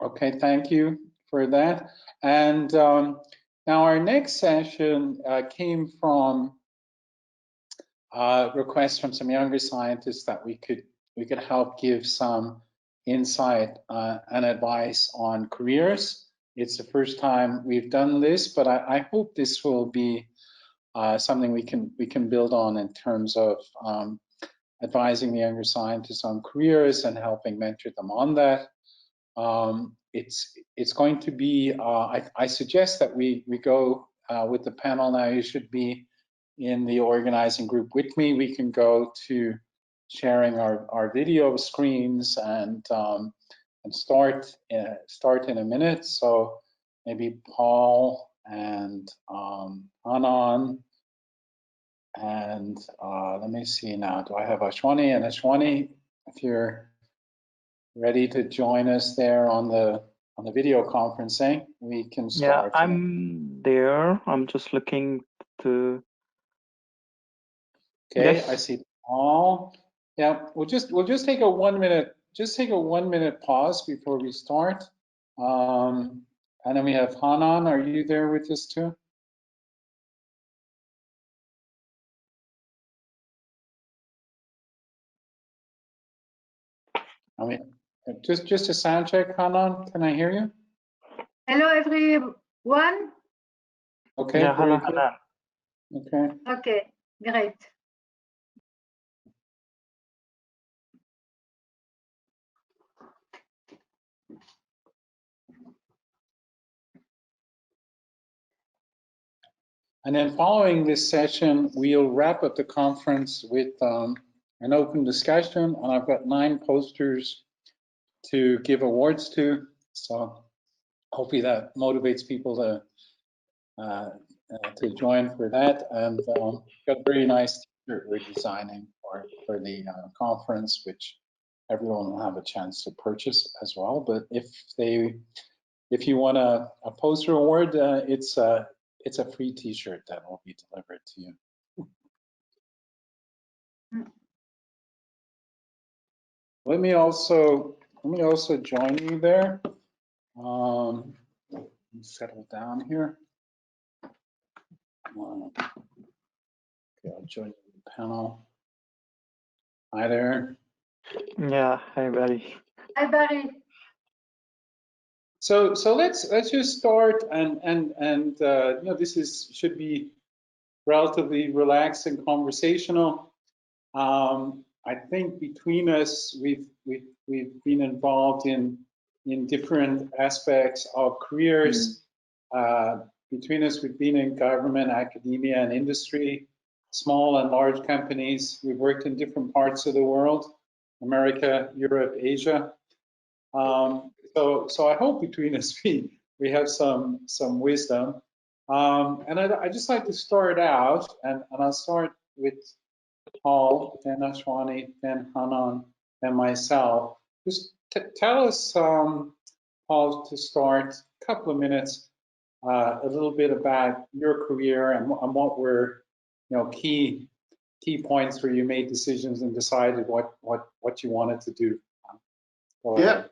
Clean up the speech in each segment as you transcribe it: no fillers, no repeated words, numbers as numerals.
Okay, thank you for that. And now our next session came from requests from some younger scientists that we could help give some insight and advice on careers. It's the first time we've done this, but I hope this will be something we can build on in terms of advising the younger scientists on careers and helping mentor them on that. It's going to be, I suggest that we go with the panel now. You should be in the organizing group with me. We can go to sharing our video screens and start in a minute. So maybe Paul and Hanan, and let me see now. Do I have Ashwani? And Ashwani, if you're ready to join us there on the video conferencing, we can start. Yeah, I'm there. I'm just looking to. Okay, yes. I see Paul. Yeah, we'll just take a 1 minute, take a 1 minute pause before we start. And then we have Hanan. Are you there with us too? I mean, just a sound check, Hanan. Can I hear you? Hello, everyone. Okay, yeah, very hello, good. Hanan. Okay. Okay, great. And then following this session, we'll wrap up the conference with an open discussion, and I've got 9 posters to give awards to. So hopefully that motivates people to join for that. And got a very nice t-shirt we're designing for the conference, which everyone will have a chance to purchase as well. But if you want a poster award, it's a free t-shirt that will be delivered to you. Let me also join you there. Settle down here. Okay, I'll join the panel. Hi there. Yeah, hi, Barry. Hi, Barry. So let's just start and you know, this should be relatively relaxed and conversational. I think between us we've been involved in different aspects of careers. Between us we've been in government, academia, and industry, small and large companies. We've worked in different parts of the world, America, Europe, Asia. So I hope between us we have some wisdom. And I'd just like to start out, and I'll start with Paul, then Ashwani, then Hanan, and myself. Just tell us, Paul, to start, a couple of minutes, a little bit about your career and what were, you know, key points where you made decisions and decided what you wanted to do. Yeah.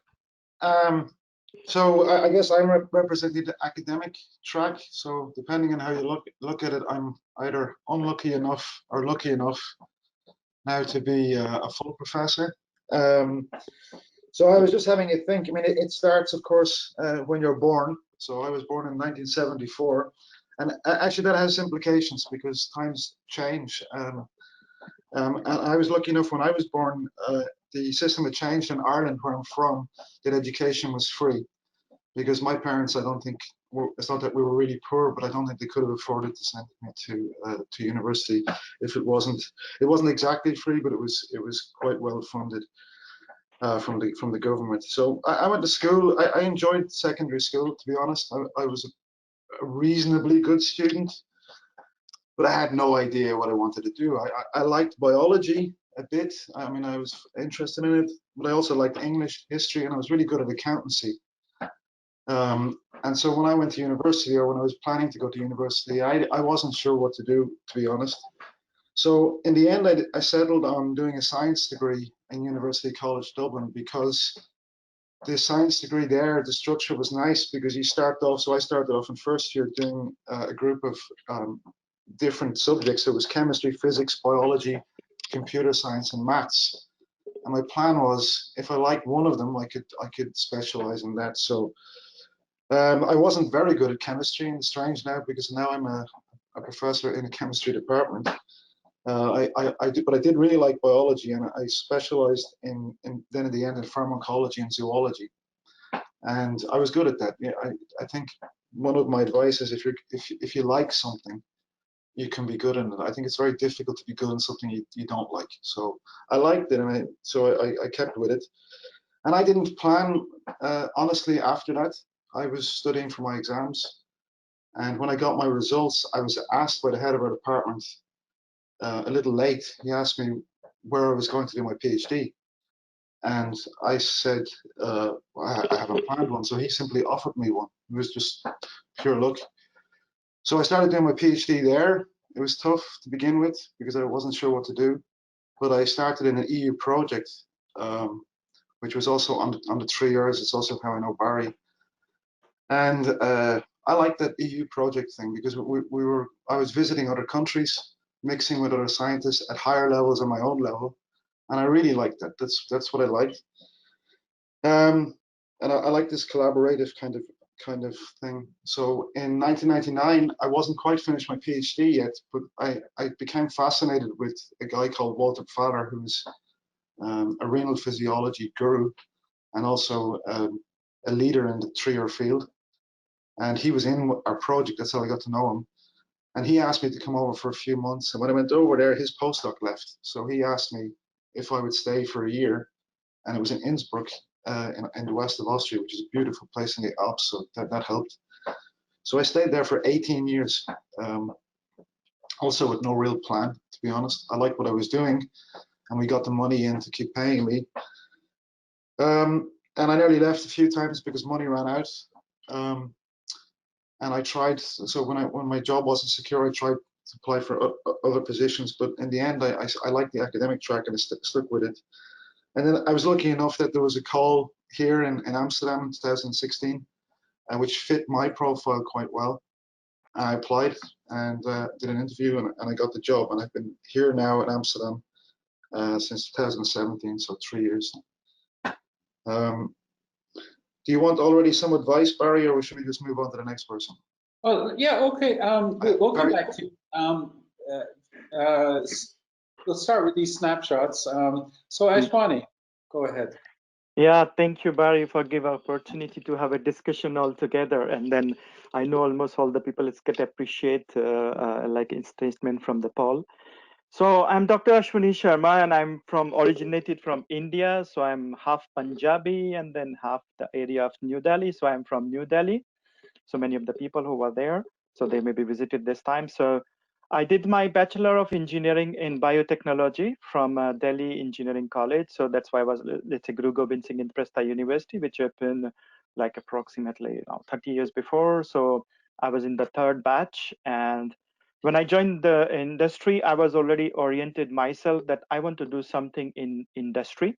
So I guess I'm representing the academic track. So depending on how you look at it, I'm either unlucky enough or lucky enough now to be a full professor. So I was just having a think. I mean, it starts, of course, when you're born. So I was born in 1974, and actually that has implications because times change. And I was lucky enough when I was born, the system had changed in Ireland, where I'm from, that education was free. Because my parents, I don't think, it's not that we were really poor, but I don't think they could have afforded to send me to university if it wasn't exactly free, but it was quite well funded from the government. So I went to school. I enjoyed secondary school, to be honest. I was a reasonably good student, but I had no idea what I wanted to do. I liked biology a bit. I mean, I was interested in it, but I also liked English, history, and I was really good at accountancy. And so when I went to university, or when I was planning to go to university, I wasn't sure what to do, to be honest. So in the end, I settled on doing a science degree in University College Dublin because the science degree there, the structure was nice because you start off, so I started off in first year doing a group of different subjects. It was chemistry, physics, biology, computer science, and maths. And my plan was, if I liked one of them, I could specialize in that. So I wasn't very good at chemistry, and it's strange now because now I'm a professor in a chemistry department. But I did really like biology, and I specialized then at the end in pharmacology and zoology, and I was good at that. Yeah, I think one of my advice is if you like something, you can be good in it. I think it's very difficult to be good in something you don't like. So I liked it, and I kept with it. And I didn't plan, honestly, after that. I was studying for my exams. And when I got my results, I was asked by the head of our department a little late. He asked me where I was going to do my PhD. And I said, I haven't planned one. So he simply offered me one. It was just pure luck. So I started doing my PhD there. It was tough to begin with because I wasn't sure what to do. But I started in an EU project, which was also on the 3 years. It's also how I know Barry. And I like that EU project thing because I was visiting other countries, mixing with other scientists at higher levels and my own level, and I really liked that. That's what I liked. And I like this collaborative kind of thing. So in 1999, I wasn't quite finished my PhD yet, but I became fascinated with a guy called Walter Pfaller, who's a renal physiology guru and also a leader in the 3-year field. And he was in our project. That's how I got to know him. And he asked me to come over for a few months. And when I went over there, his postdoc left. So he asked me if I would stay for a year. And it was in Innsbruck, in the west of Austria, which is a beautiful place in the Alps. So that helped. So I stayed there for 18 years, also with no real plan, to be honest. I liked what I was doing, and we got the money in to keep paying me. And I nearly left a few times because money ran out. And I tried, so when my job wasn't secure, I tried to apply for other positions, but in the end, I liked the academic track and I stuck with it. And then I was lucky enough that there was a call here in Amsterdam in 2016, which fit my profile quite well. I applied and did an interview and I got the job, and I've been here now in Amsterdam since 2017, so 3 years. Do you want already some advice, Barry, or should we just move on to the next person? Oh, yeah, okay. We'll come back to let's start with these snapshots. So Ashwani, go ahead. Yeah, thank you, Barry, for giving opportunity to have a discussion all together. And then I know almost all the people can appreciate like a statement from the Paul. So I'm Dr. Ashwani Sharma, and I'm originated from India. So I'm half Punjabi and then half the area of New Delhi. So I'm from New Delhi. So many of the people who were there, so they may be visited this time. So I did my Bachelor of Engineering in Biotechnology from Delhi Engineering College. So that's why I was, let's say, Guru Gobind Singh Indraprastha University, which opened like approximately 30 years before. So I was in the 3rd batch, and when I joined the industry, I was already oriented myself that I want to do something in industry.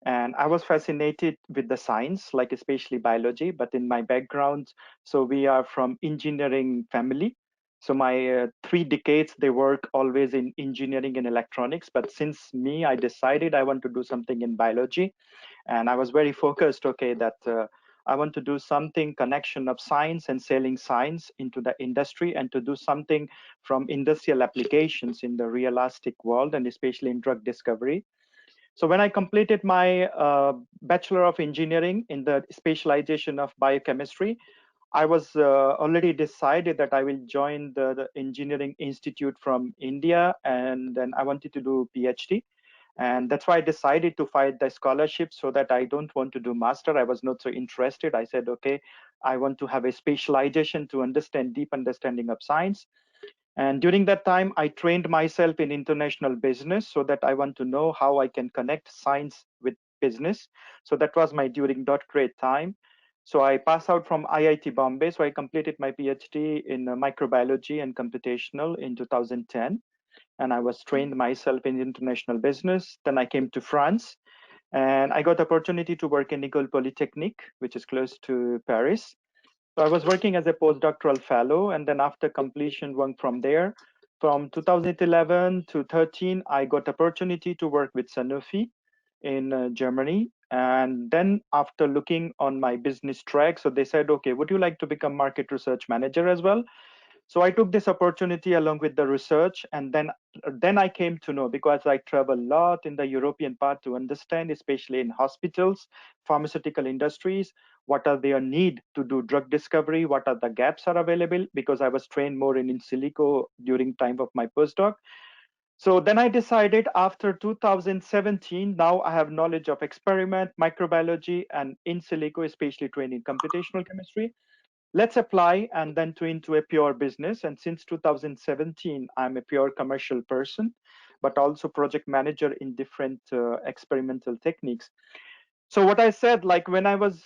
And I was fascinated with the science, like especially biology, but in my background, so we are from engineering family. So my 3 decades, they work always in engineering and electronics. But since me, I decided I want to do something in biology. And I was very focused, okay, that I want to do something connection of science and selling science into the industry and to do something from industrial applications in the realistic world and especially in drug discovery. So when I completed my Bachelor of Engineering in the specialization of biochemistry, I was already decided that I will join the Engineering Institute from India, and then I wanted to do PhD. And that's why I decided to fight the scholarship so that I don't want to do master. I was not so interested. I said, okay, I want to have a specialization to understand deep understanding of science. And during that time, I trained myself in international business so that I want to know how I can connect science with business. So that was my during doctorate time. So I passed out from IIT Bombay. So I completed my PhD in microbiology and computational in 2010. And I was trained myself in international business. Then I came to France. And I got opportunity to work in École Polytechnique, which is close to Paris. So I was working as a postdoctoral fellow, and then after completion, worked from there. From 2011 to 13, I got opportunity to work with Sanofi in Germany. And then after looking on my business track, so they said, okay, would you like to become market research manager as well? So I took this opportunity along with the research, and then I came to know, because I travel a lot in the European part to understand, especially in hospitals, pharmaceutical industries, what are their need to do drug discovery, what are the gaps are available, because I was trained more in silico during time of my postdoc. So then I decided after 2017, now I have knowledge of experiment, microbiology, and in silico, especially trained in computational chemistry. Let's apply and then to into a pure business. And since 2017, I'm a pure commercial person, but also project manager in different experimental techniques. So what I said, like when I was,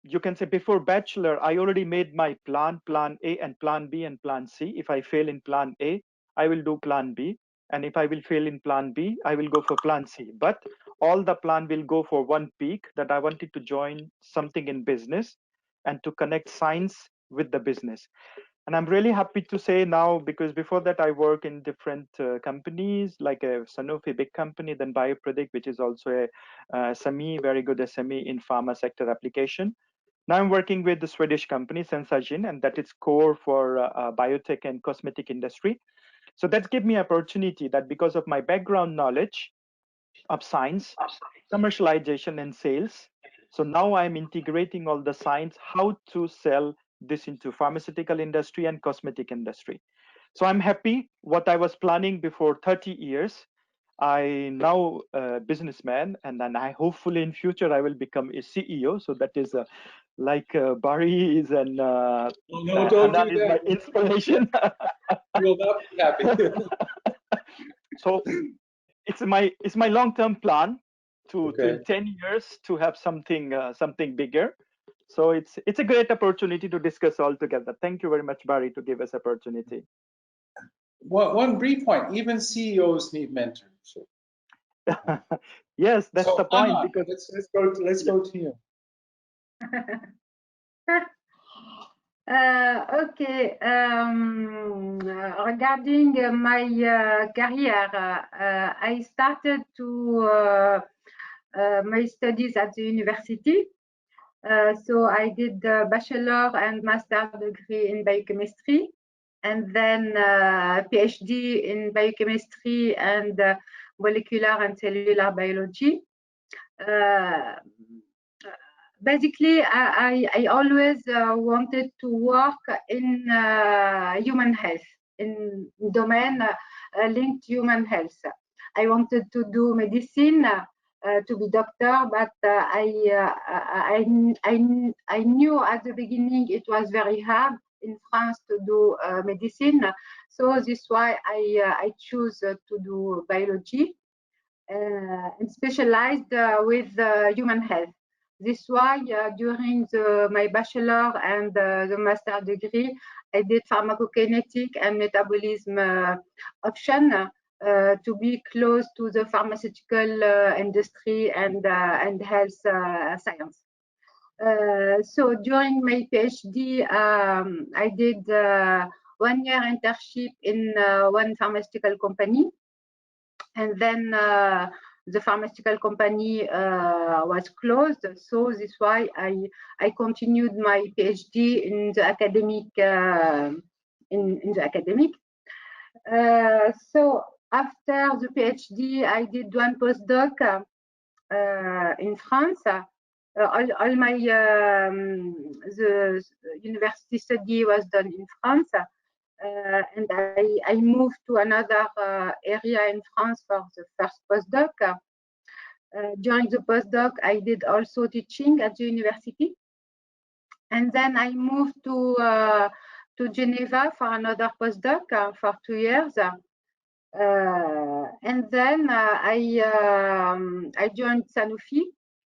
you can say before bachelor, I already made my plan A and plan B and plan C. If I fail in plan A, I will do plan B. And if I will fail in plan B, I will go for plan C. But all the plan will go for one peak, that I wanted to join something in business and to connect science with the business. And I'm really happy to say now, because before that I work in different companies, like a Sanofi big company, then Biopredict, which is also a SME, very good SME in pharma sector application. Now I'm working with the Swedish company Senzagen, and that is core for biotech and cosmetic industry. So that gave me opportunity that because of my background knowledge of science, commercialization and sales. So now I'm integrating all the science, how to sell this into pharmaceutical industry and cosmetic industry. So I'm happy what I was planning before 30 years. I now a businessman, and then I hopefully in future I will become a CEO. So that is like Barry is an No, don't Hanan do is my that. inspiration. You will not be happy. So it's my long-term plan to Okay. in 10 years to have something something bigger. So it's a great opportunity to discuss all together. Thank you very much, Barry, to give us opportunity. One brief point, even CEOs need mentors. Yes, that's So, the point. Hanan, Because let's go to you. Okay. Regarding my career, I started to my studies at the university. So I did a bachelor and master degree in biochemistry, and then PhD in biochemistry and molecular and cellular biology. Basically, I always wanted to work in human health, in domain linked to human health. I wanted to do medicine, to be doctor, but I knew at the beginning it was very hard in France to do medicine. So this is why I choose to do biology and specialized with human health. This is why during my bachelor and the master degree, I did pharmacokinetic and metabolism option to be close to the pharmaceutical industry and health science. So during my PhD, I did 1 year internship in one pharmaceutical company. And then the pharmaceutical company was closed. So this is why I continued my PhD in the academic. So after the PhD, I did one postdoc in France. All my the university study was done in France. And I moved to another area in France for the first postdoc. During the postdoc, I did also teaching at the university. And then I moved to Geneva for another postdoc for 2 years. And then I joined Sanofi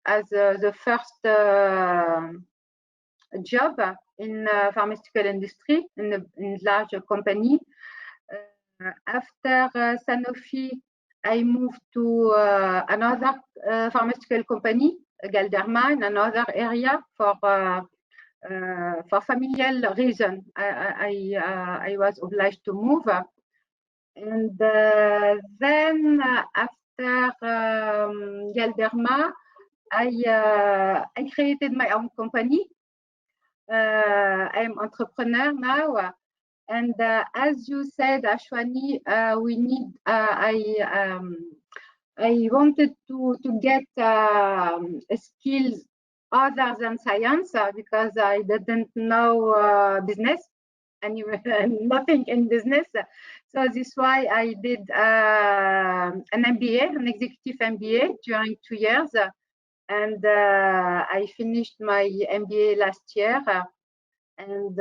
as the first job in pharmaceutical industry in a large company. After Sanofi, I moved to another pharmaceutical company, Galderma, in another area for familial reason. I was obliged to move, and then after Galderma, I created my own company. I'm entrepreneur now, and as you said, Ashwani, we need. I wanted to get skills other than science because I didn't know business and nothing in business. So this is why I did an MBA, an executive MBA during 2 years. And I finished my MBA last year. And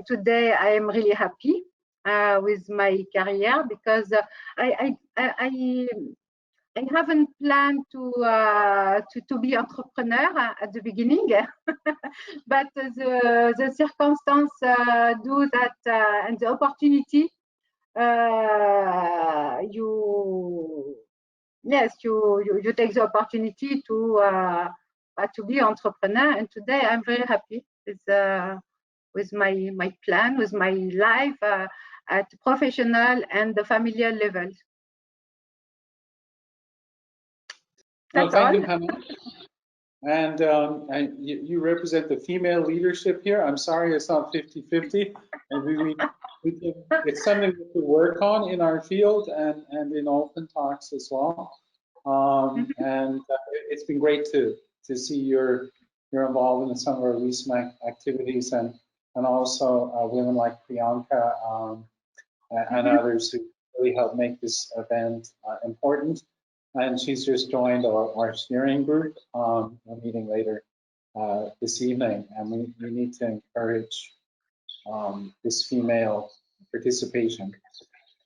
today I am really happy with my career because I haven't planned to be entrepreneur at the beginning, but the circumstance do that, and the opportunity you take the opportunity to be entrepreneur. And today I'm very happy with my plan, with my life at professional and the familial levels. Well, thank you, Hanan. And you represent the female leadership here. I'm sorry it's not 50-50. Maybe it's something we could work on in our field and in OpenTox as well. And it's been great to see you're involved in some of our recent activities and also women like Priyanka and others who really help make this event important. And she's just joined our steering group. We're meeting later this evening, and we need to encourage this female participation.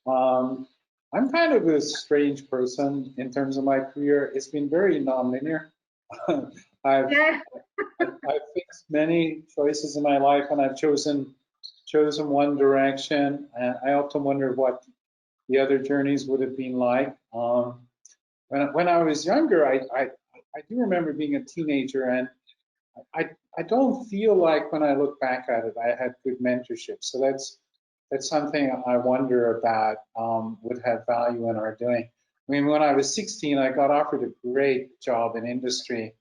I'm kind of a strange person in terms of my career. It's been very nonlinear. I've fixed many choices in my life, and I've chosen one direction, and I often wonder what the other journeys would have been like. When I was younger, I do remember being a teenager, and I don't feel like when I look back at it, I had good mentorship. So that's something I wonder about would have value in our doing. I mean, when I was 16, I got offered a great job in industry,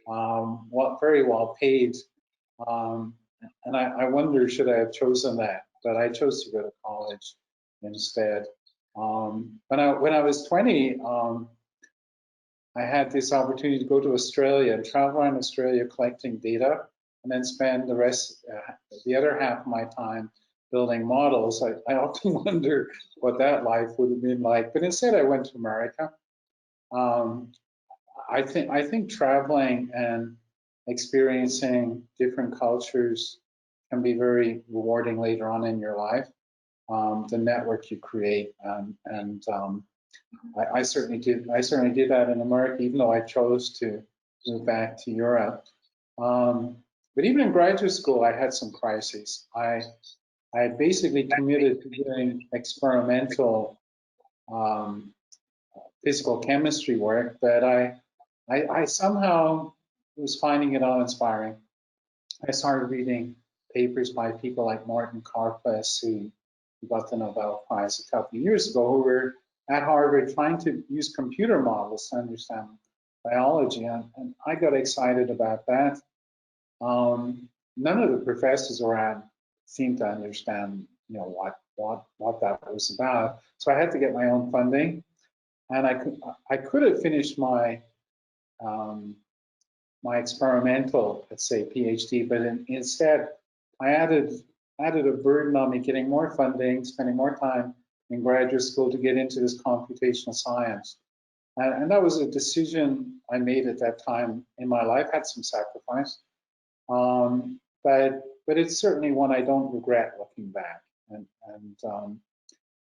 very well paid, and I wonder should I have chosen that, but I chose to go to college instead. When I was 20. I had this opportunity to go to Australia and travel around Australia collecting data, and then spend the other half of my time building models. I often wonder what that life would have been like, but instead I went to America. I think traveling and experiencing different cultures can be very rewarding later on in your life. The network you create, and I certainly did that in America, even though I chose to move back to Europe. But even in graduate school, I had some crises. I had basically committed to doing experimental physical chemistry work, but I somehow was finding it uninspiring. I started reading papers by people like Martin Karplus, who got the Nobel Prize a couple of years ago, who were at Harvard trying to use computer models to understand biology, and I got excited about that. None of the professors around seemed to understand, what that was about. So I had to get my own funding, and I could have finished my my experimental, let's say, PhD, but instead I added a burden on me getting more funding, spending more time in graduate school to get into this computational science. And that was a decision I made at that time in my life, had some sacrifice. But it's certainly one I don't regret looking back.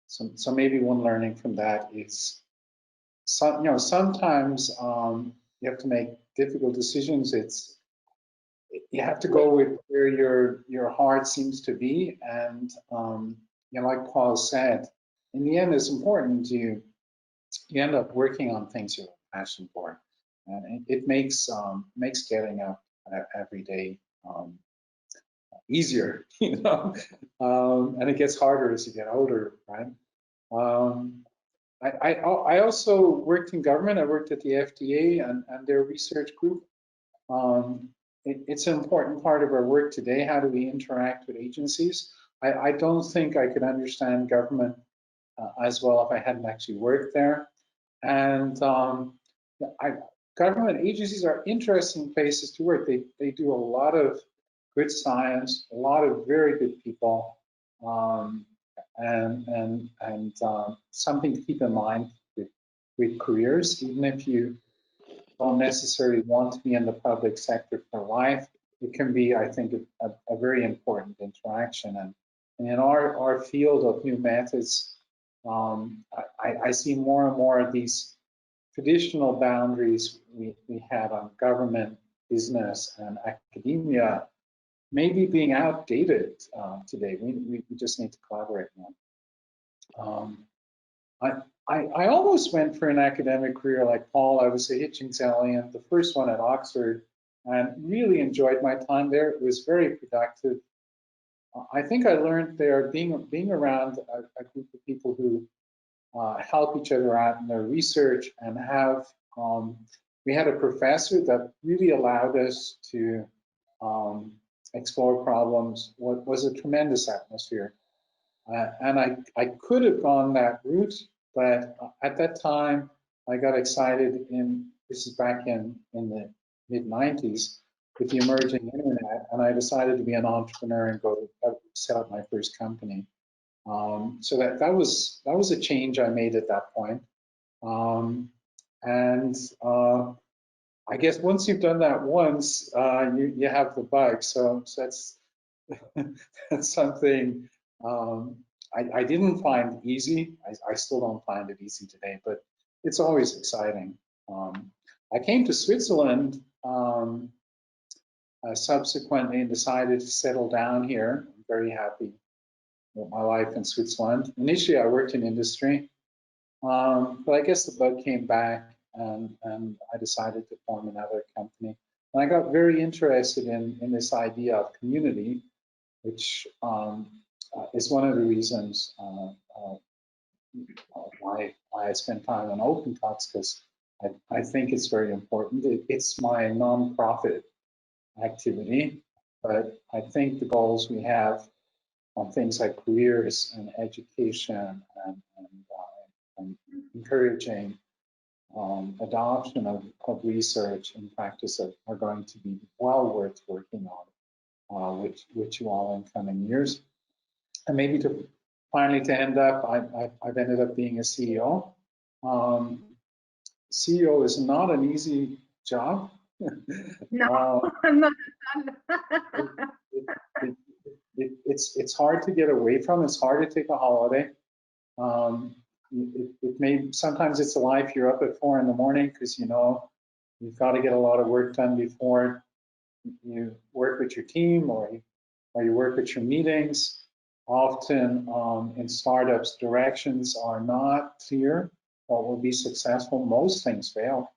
So maybe one learning from that is, sometimes you have to make difficult decisions. You have to go with where your heart seems to be, and like Paul said, in the end, it's important you you end up working on things you're passionate for, and it makes getting up every day easier, you know, and it gets harder as you get older, right? I also worked in government. I worked at the FDA and their research group. It's an important part of our work today. How do we interact with agencies? I don't think I could understand government as well if I hadn't actually worked there. And government agencies are interesting places to work. They do a lot of good science, a lot of very good people, and something to keep in mind with careers, even if you don't necessarily want to be in the public sector for life. It can be, I think, a very important interaction. And in our field of new methods, I see more and more of these traditional boundaries we had on government, business, and academia maybe being outdated today. We just need to collaborate more. I almost went for an academic career like Paul. I was a Hitchingsellian, the first one at Oxford, and really enjoyed my time there. It was very productive. I think I learned there being around a group of people who help each other out in their research, and have we had a professor that really allowed us to explore problems. What was a tremendous atmosphere, and I could have gone that route, but at that time I got excited this is back in the mid-90s with the emerging internet, and I decided to be an entrepreneur and go set up my first company. So that was a change I made at that point. I guess once you've done that once, you have the bug. So that's that's something I didn't find easy. I still don't find it easy today, but it's always exciting. I came to Switzerland subsequently and decided to settle down here. I'm very happy with my life in Switzerland. Initially, I worked in industry, but I guess the bug came back, and I decided to form another company. And I got very interested in this idea of community, which is one of the reasons why I spend time on OpenTox, because I think it's very important. It's my non-profit activity, but I think the goals we have on things like careers and education and encouraging adoption of research and practice are going to be well worth working on with you all in coming years. And maybe to end up, I've ended up being a CEO. CEO is not an easy job. No, not at all. It's hard to get away from. It's hard to take a holiday. Sometimes it's a life you're up at 4 in the morning because you know you've got to get a lot of work done before you work with your team or you work with your meetings. Often in startups, directions are not clear what will be successful. Most things fail.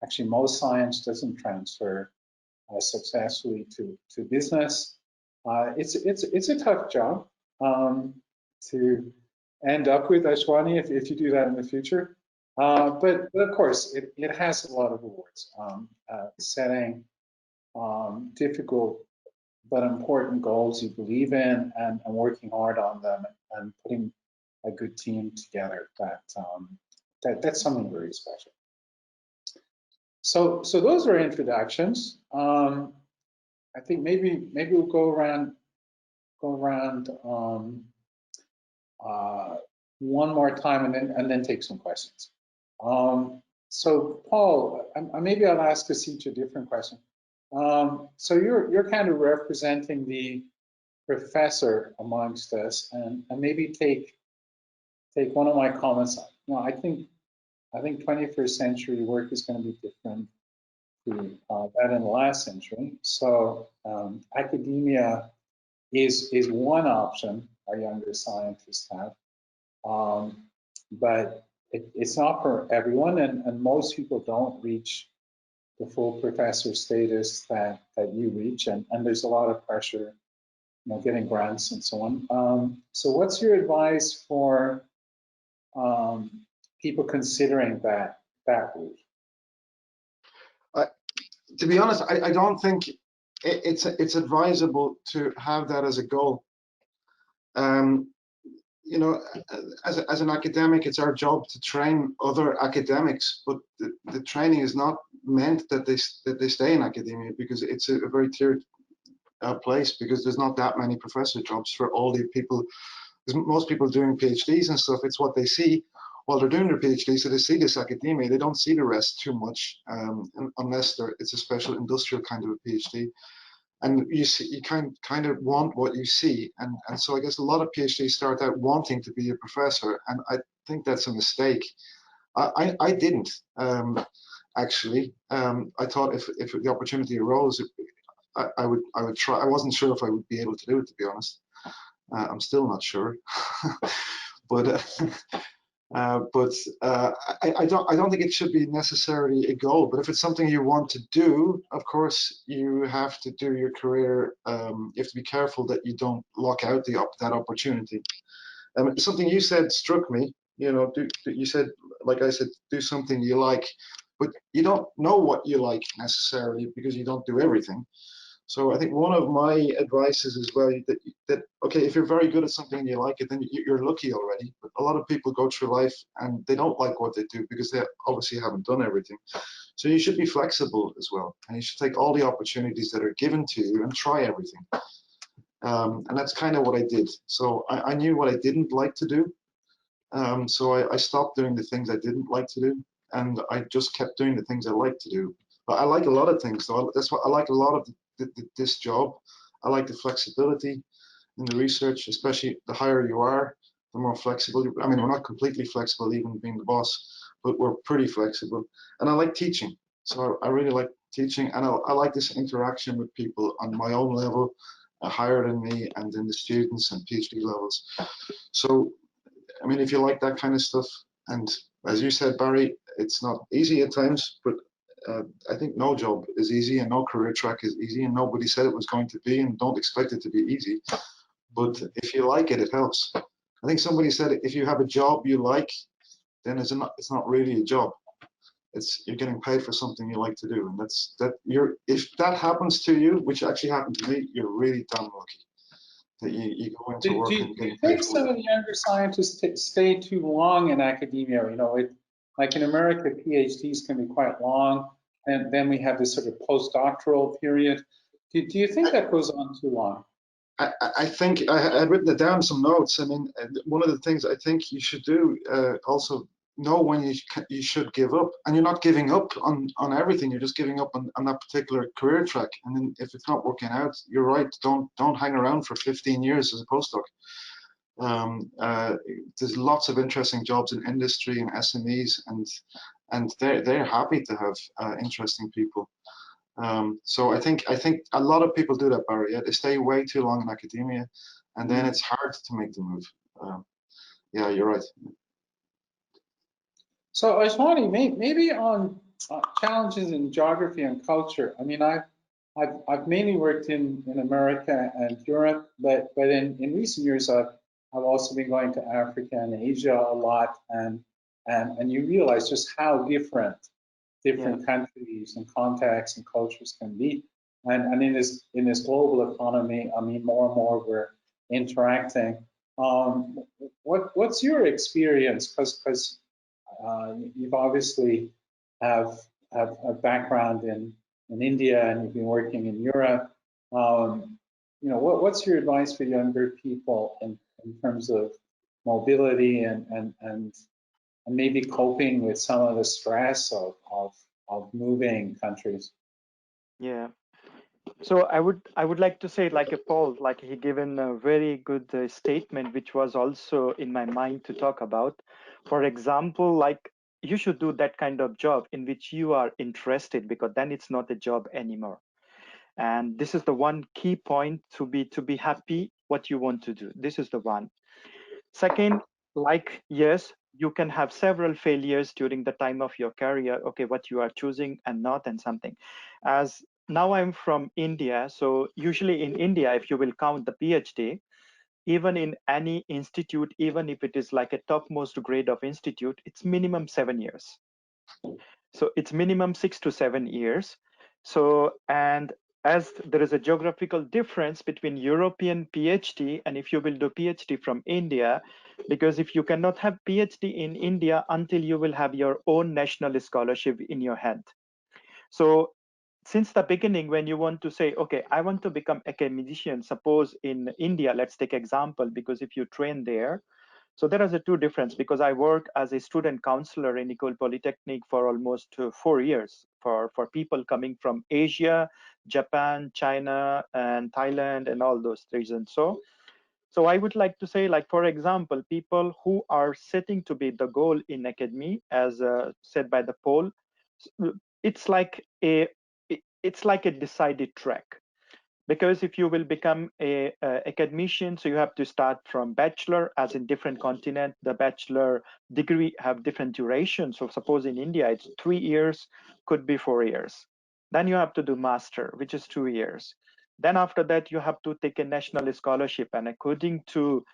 Actually, most science doesn't transfer successfully to business. It's a tough job to end up with, Ashwani, if you do that in the future. But of course, it has a lot of rewards. Setting difficult but important goals you believe in and working hard on them and putting a good team together. That's something very special. So those are introductions. I think maybe we'll go around one more time and then take some questions. So Paul, maybe I'll ask us each a different question. So you're kind of representing the professor amongst us, and maybe take one of my comments. You know, I think 21st century work is going to be different to that in the last century. So academia is one option our younger scientists have, but it's not for everyone, and most people don't reach the full professor status that you reach, and there's a lot of pressure, getting grants and so on. So what's your advice for people considering that route? To be honest, I don't think it's advisable to have that as a goal. You know, as an academic, it's our job to train other academics, but the training is not meant that they stay in academia, because it's a very tiered place, because there's not that many professor jobs for all the people. Most people doing PhDs and stuff, it's what they see while they're doing their PhD. So they see this academia, they don't see the rest too much, unless it's a special industrial kind of a PhD. And you see, you kind of want what you see, and so I guess a lot of PhDs start out wanting to be a professor, and I think that's a mistake. I didn't actually. I thought if the opportunity arose, I would try. I wasn't sure if I would be able to do it, to be honest. I'm still not sure, but I don't think it should be necessarily a goal. But if it's something you want to do, of course you have to do your career. You have to be careful that you don't lock out that opportunity. Something you said struck me. You know, you said, like I said, do something you like, but you don't know what you like necessarily, because you don't do everything. So I think one of my advices as well, that okay, if you're very good at something and you like it, then you're lucky already. But a lot of people go through life and they don't like what they do, because they obviously haven't done everything. So you should be flexible as well, and you should take all the opportunities that are given to you and try everything. And that's kind of what I did. So I knew what I didn't like to do. So I stopped doing the things I didn't like to do, and I just kept doing the things I like to do. But I like a lot of things, so that's what I like a lot of this job. I like the flexibility in the research, especially the higher you are, the more flexible. I mean, we're not completely flexible, even being the boss, but we're pretty flexible. And I like teaching, so I really like teaching, and I like this interaction with people on my own level, higher than me, and then the students and PhD levels. So, I mean, if you like that kind of stuff, and as you said, Barry, it's not easy at times, but I think no job is easy, and no career track is easy, and nobody said it was going to be, and don't expect it to be easy. But if you like it, it helps. I think somebody said, if you have a job you like, then it's not really a job. You're getting paid for something you like to do, and if that happens to you, which actually happened to me, you're really damn lucky that you go into work and getting paid. Do you think some of the younger scientists stay too long in academia? You know, like in America, PhDs can be quite long, and then we have this sort of postdoctoral period. Do you think that goes on too long? I think I had written it down, some notes. I mean, one of the things I think you should do, also know when you should give up, and you're not giving up on everything. You're just giving up on that particular career track. And then if it's not working out, you're right. Don't hang around for 15 years as a postdoc. There's lots of interesting jobs in industry and SMEs, and they're happy to have interesting people. So I think a lot of people do that, Barry. They stay way too long in academia, and then it's hard to make the move. Yeah, you're right. So Ashwani, maybe on challenges in geography and culture. I mean, I've mainly worked in America and Europe, but in recent years I've also been going to Africa and Asia a lot, and you realize just how different countries and contexts and cultures can be. And in this global economy, I mean, more and more we're interacting. What's your experience? Because you've obviously have a background in India, and you've been working in Europe. You know, what's your advice for younger people in terms of mobility and maybe coping with some of the stress of moving countries? Yeah. So I would like to say, like a Paul, like he given a very good statement, which was also in my mind to talk about. For example, like you should do that kind of job in which you are interested, because then it's not a job anymore. And this is the one key point, to be happy what you want to do. This is the one. Second, like, yes, you can have several failures during the time of your career. Okay, what you are choosing and not, and something. As now I'm from India, so usually in India, if you will count the PhD, even in any institute, even if it is like a topmost grade of institute, it's minimum 7 years. So it's minimum 6 to 7 years. So, and as there is a geographical difference between European PhD and if you will do PhD from India, because if you cannot have PhD in India until you will have your own national scholarship in your hand. So since the beginning, when you want to say, okay, I want to become academician, suppose in India, let's take example, because if you train there, so there is a two difference, because I work as a student counselor in Ecole Polytechnique for almost 4 years for people coming from Asia, Japan, China, and Thailand, and all those reasons. So I would like to say, like, for example, people who are setting to be the goal in academy, as said by the poll, it's like a decided track. Because if you will become a academician, so you have to start from bachelor, as in different continent, the bachelor degree have different duration. So suppose in India, it's 3 years, could be 4 years. Then you have to do master, which is 2 years. Then after that, you have to take a national scholarship. And according to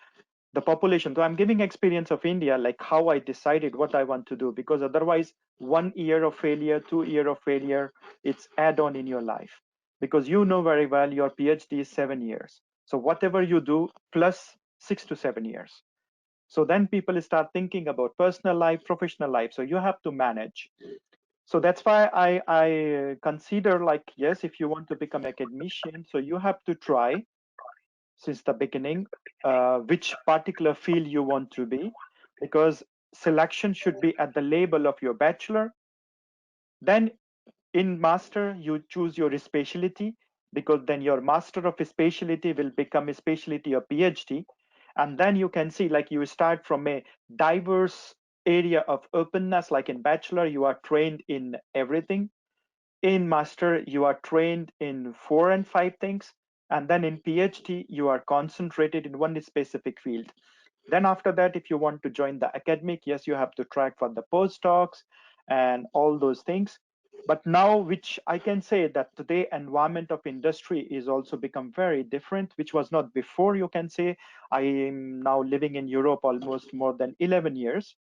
the population, so I'm giving experience of India, like how I decided what I want to do, because otherwise 1 year of failure, 2 year of failure, it's add on in your life. Because you know very well your PhD is 7 years. So whatever you do plus 6 to 7 years. So then people start thinking about personal life, professional life. So you have to manage. So that's why I consider, like, yes, if you want to become academician, so you have to try since the beginning which particular field you want to be, because selection should be at the level of your bachelor. Then in master, you choose your specialty, because then your master of specialty will become a specialty of PhD. And then you can see, like, you start from a diverse area of openness, like in bachelor, you are trained in everything. In master, you are trained in 4 and 5 things. And then in PhD, you are concentrated in one specific field. Then after that, if you want to join the academic, yes, you have to track for the postdocs and all those things. But now, which I can say that today environment of industry is also become very different, which was not before. You can say I am now living in Europe almost more than 11 years.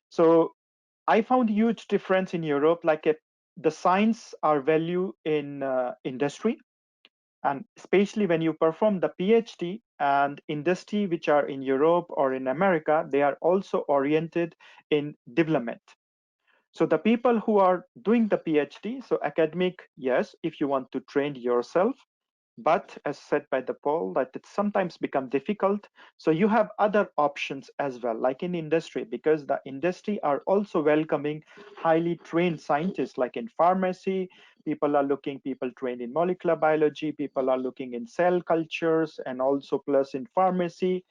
So I found huge difference in Europe, like the science are value in industry. And especially when you perform the PhD and industry, which are in Europe or in America, they are also oriented in development. So the people who are doing the PhD, so academic, yes, if you want to train yourself, but as said by the poll, that it sometimes become difficult. So you have other options as well, like in industry, because the industry are also welcoming highly trained scientists, like in pharmacy, people are looking, people trained in molecular biology, people are looking in cell cultures, and also plus in pharmacy.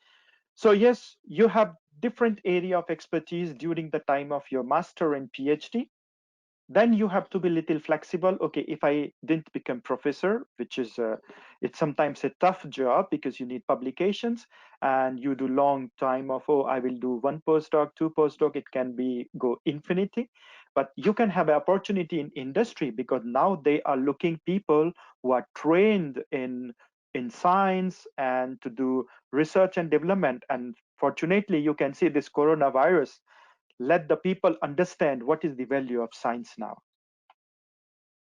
So yes, you have different area of expertise during the time of your master and PhD. Then you have to be a little flexible. Okay, if I didn't become professor, which is it's sometimes a tough job because you need publications and you do long time of, oh, I will do 1 postdoc, 2 postdoc, it can be go infinity. But you can have an opportunity in industry, because now they are looking people who are trained in science and to do research and development. And fortunately, you can see this coronavirus let the people understand what is the value of science now.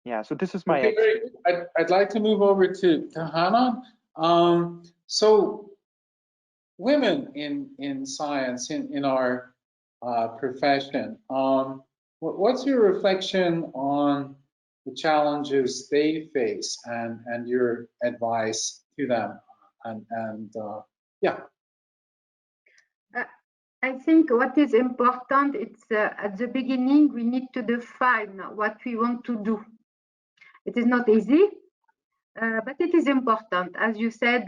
Yeah, so this is my experience. I'd like to move over to Hanan. So women in science, in our profession, what's your reflection on the challenges they face and your advice to them? Yeah. I think what is important, it's at the beginning, we need to define what we want to do. It is not easy, but it is important. As you said,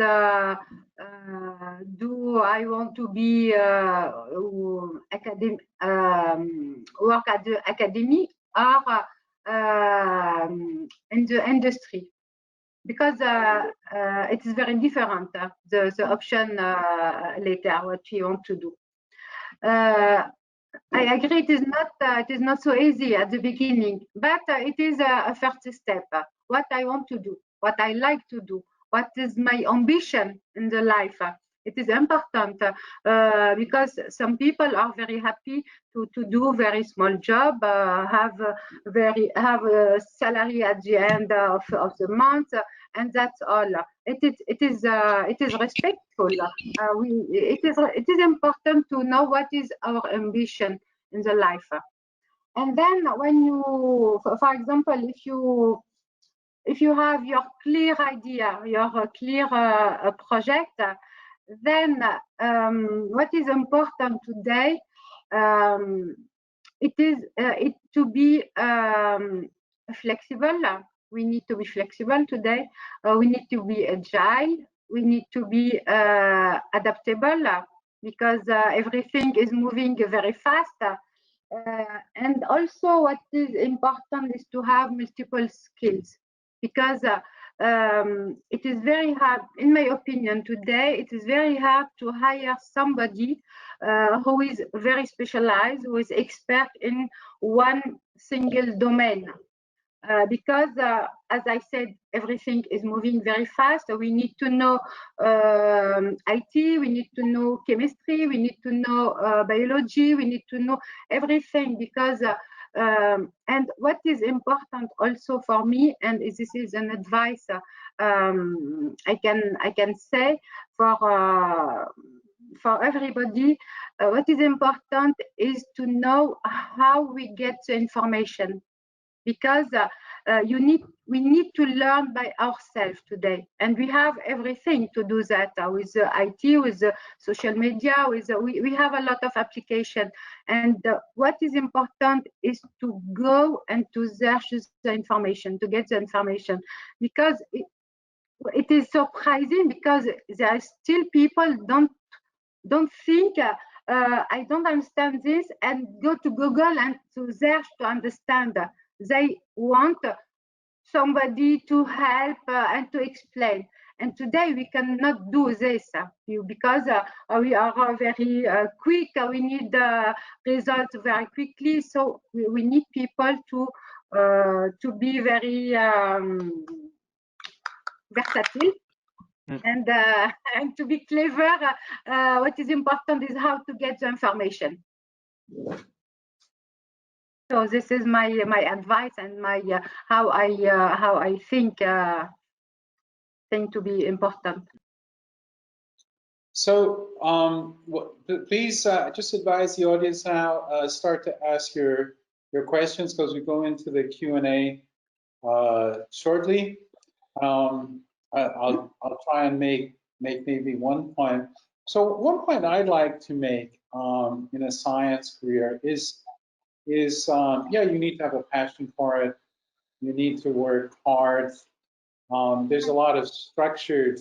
do I want to be work at the academy or in the industry? Because it is very different, the option later, what we want to do. I agree. It is not so easy at the beginning, but it is a first step. What I want to do, what I like to do, what is my ambition in the life. It is important because some people are very happy to do very small job, have a salary at the end of the month, and that's all. It is respectful. It is important to know what is our ambition in the life. And then when you, for example, if you have your clear idea, your clear project, then what is important today, it is to be flexible. We need to be flexible today. We need to be agile. We need to be adaptable because everything is moving very fast. And also what is important is to have multiple skills because it is very hard, in my opinion today, it is very hard to hire somebody who is very specialized, who is expert in one single domain. Because as I said, everything is moving very fast. So we need to know IT, we need to know chemistry, we need to know biology, we need to know everything because and what is important also for me, and this is an advice I can say for everybody, what is important is to know how we get the information. Because we need to learn by ourselves today, and we have everything to do that with the IT, with the social media, we have a lot of application. And what is important is to go and to search the information, to get the information, because it is surprising because there are still people don't think I don't understand this and go to Google and to search to understand. They want somebody to help and to explain. And today we cannot do this because we are very quick. We need results very quickly. So we need people to be very versatile. And to be clever, what is important is how to get the information. So this is my advice and my how I think to be important. So please just advise the audience now. Start to ask your questions because we go into the Q&A shortly. I'll try and make maybe one point. So one point I'd like to make in a science career is yeah, you need to have a passion for it. You need to work hard. There's a lot of structured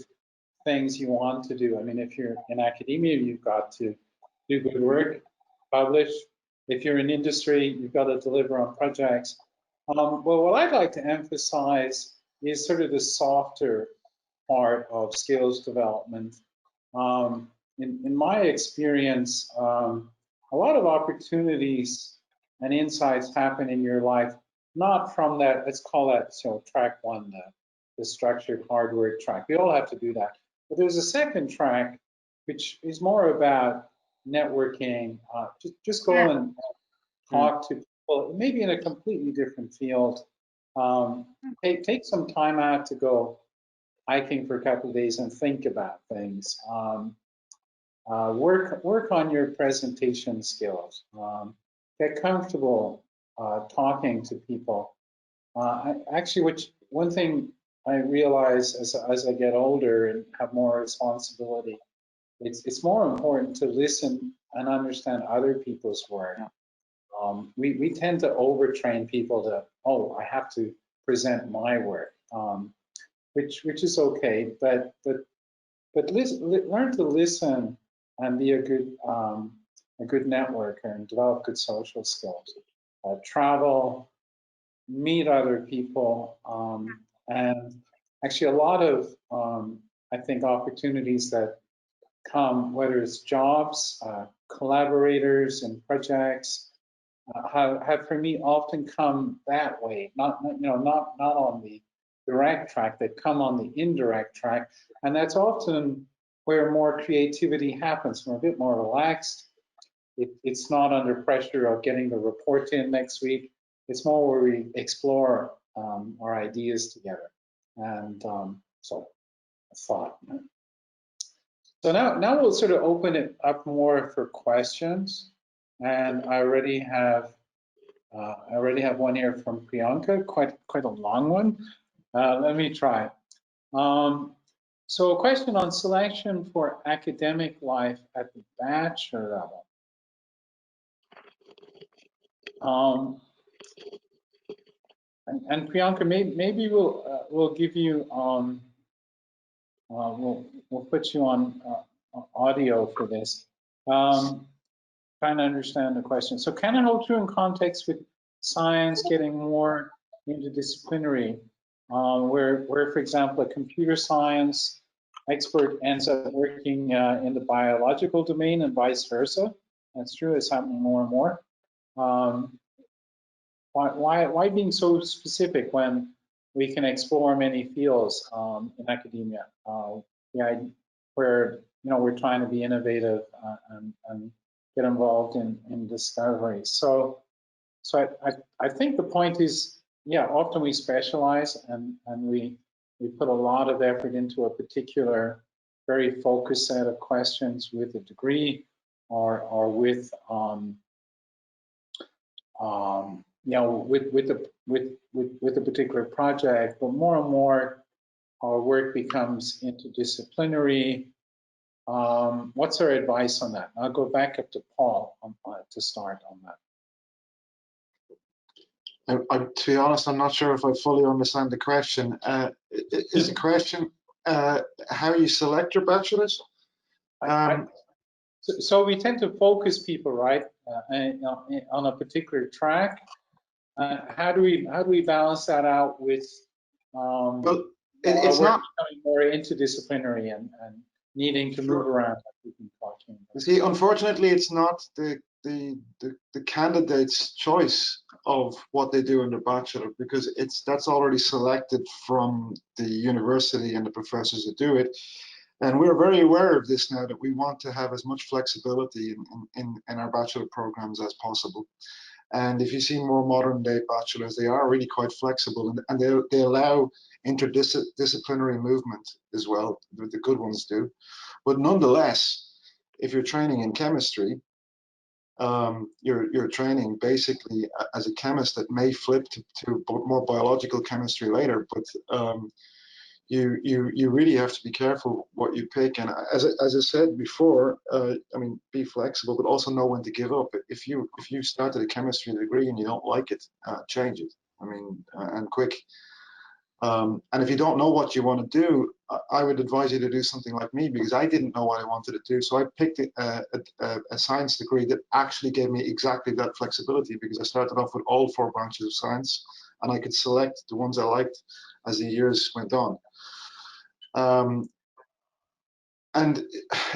things you want to do. I mean, if you're in academia, you've got to do good work, publish. If you're in industry, you've got to deliver on projects. Well, what I'd like to emphasize is sort of the softer part of skills development. In my experience, a lot of opportunities and insights happen in your life, not from that, let's call that, so track one, the structured hard work track. We all have to do that. But there's a second track, which is more about networking. Just go and talk to people, maybe in a completely different field. Take some time out to go hiking for a couple of days and think about things. Work on your presentation skills. Get comfortable talking to people. One thing I realize as I get older and have more responsibility, it's more important to listen and understand other people's work. We tend to overtrain people to, oh, I have to present my work, which is okay, but learn to listen and be a good networker and develop good social skills. Travel, meet other people, and actually a lot of I think opportunities that come, whether it's jobs, collaborators and projects, have for me often come that way, not on the direct track, that come on the indirect track, and that's often where more creativity happens. We're a bit more relaxed. It's not under pressure of getting the report in next week. It's more where we explore our ideas together, and so I thought. So now we'll sort of open it up more for questions, and I already have one here from Priyanka, quite a long one. Let me try. So a question on selection for academic life at the bachelor level. And Priyanka, maybe we'll give you we'll put you on audio for this. Trying to understand the question. So can it hold true in context with science getting more interdisciplinary, where for example, a computer science expert ends up working in the biological domain and vice versa? That's true, it's happening more and more. Why being so specific when we can explore many fields in academia, where we're trying to be innovative and get involved in discovery. So I think the point is, often we specialize and we put a lot of effort into a particular very focused set of questions with a degree or with with a particular project, but more and more our work becomes interdisciplinary. What's our advice on that? I'll go back up to Paul to start on that. To be honest, I'm not sure if I fully understand the question. Is the question how you select your bachelors? So we tend to focus people, right, on a particular track. How do we balance that out with well, it's not becoming more interdisciplinary and needing to move around, like we've been talking about? See, unfortunately, it's not the candidate's choice of what they do in their bachelor, because that's already selected from the university and the professors that do it. And we're very aware of this now, that we want to have as much flexibility in our bachelor programs as possible. And if you see more modern day bachelors, they are really quite flexible, and they allow interdisciplinary movement as well. The good ones do. But nonetheless, if you're training in chemistry, you're training basically as a chemist that may flip to more biological chemistry later, but you really have to be careful what you pick. And as I said before, I mean, be flexible, but also know when to give up. If you started a chemistry degree and you don't like it, change it. I mean, and quick. And if you don't know what you want to do, I would advise you to do something like me, because I didn't know what I wanted to do. So I picked a science degree that actually gave me exactly that flexibility, because I started off with all 4 branches of science, and I could select the ones I liked as the years went on. And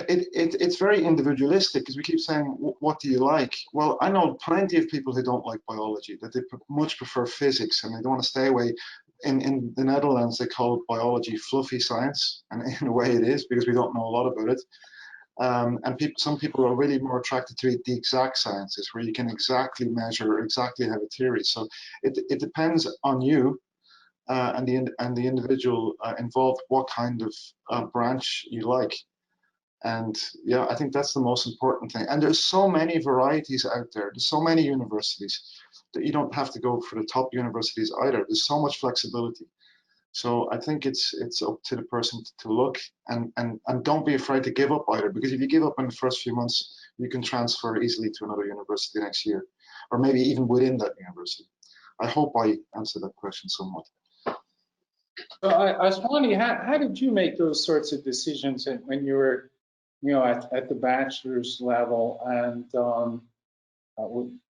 it's very individualistic, because we keep saying, what do you like? Well, I know plenty of people who don't like biology, that they much prefer physics, and they don't want to stay away. In the Netherlands, they call biology fluffy science, and in a way it is, because we don't know a lot about it. And some people are really more attracted to the exact sciences, where you can exactly measure, exactly have a theory. So it depends on you. And the individual involved, what kind of branch you like. And yeah, I think that's the most important thing. And there's so many varieties out there. There's so many universities that you don't have to go for the top universities either. There's so much flexibility. So I think it's up to the person to look, and don't be afraid to give up either, because if you give up in the first few months, you can transfer easily to another university next year, or maybe even within that university. I hope I answered that question somewhat. So Ashwani, how did you make those sorts of decisions when you were, at the bachelor's level? And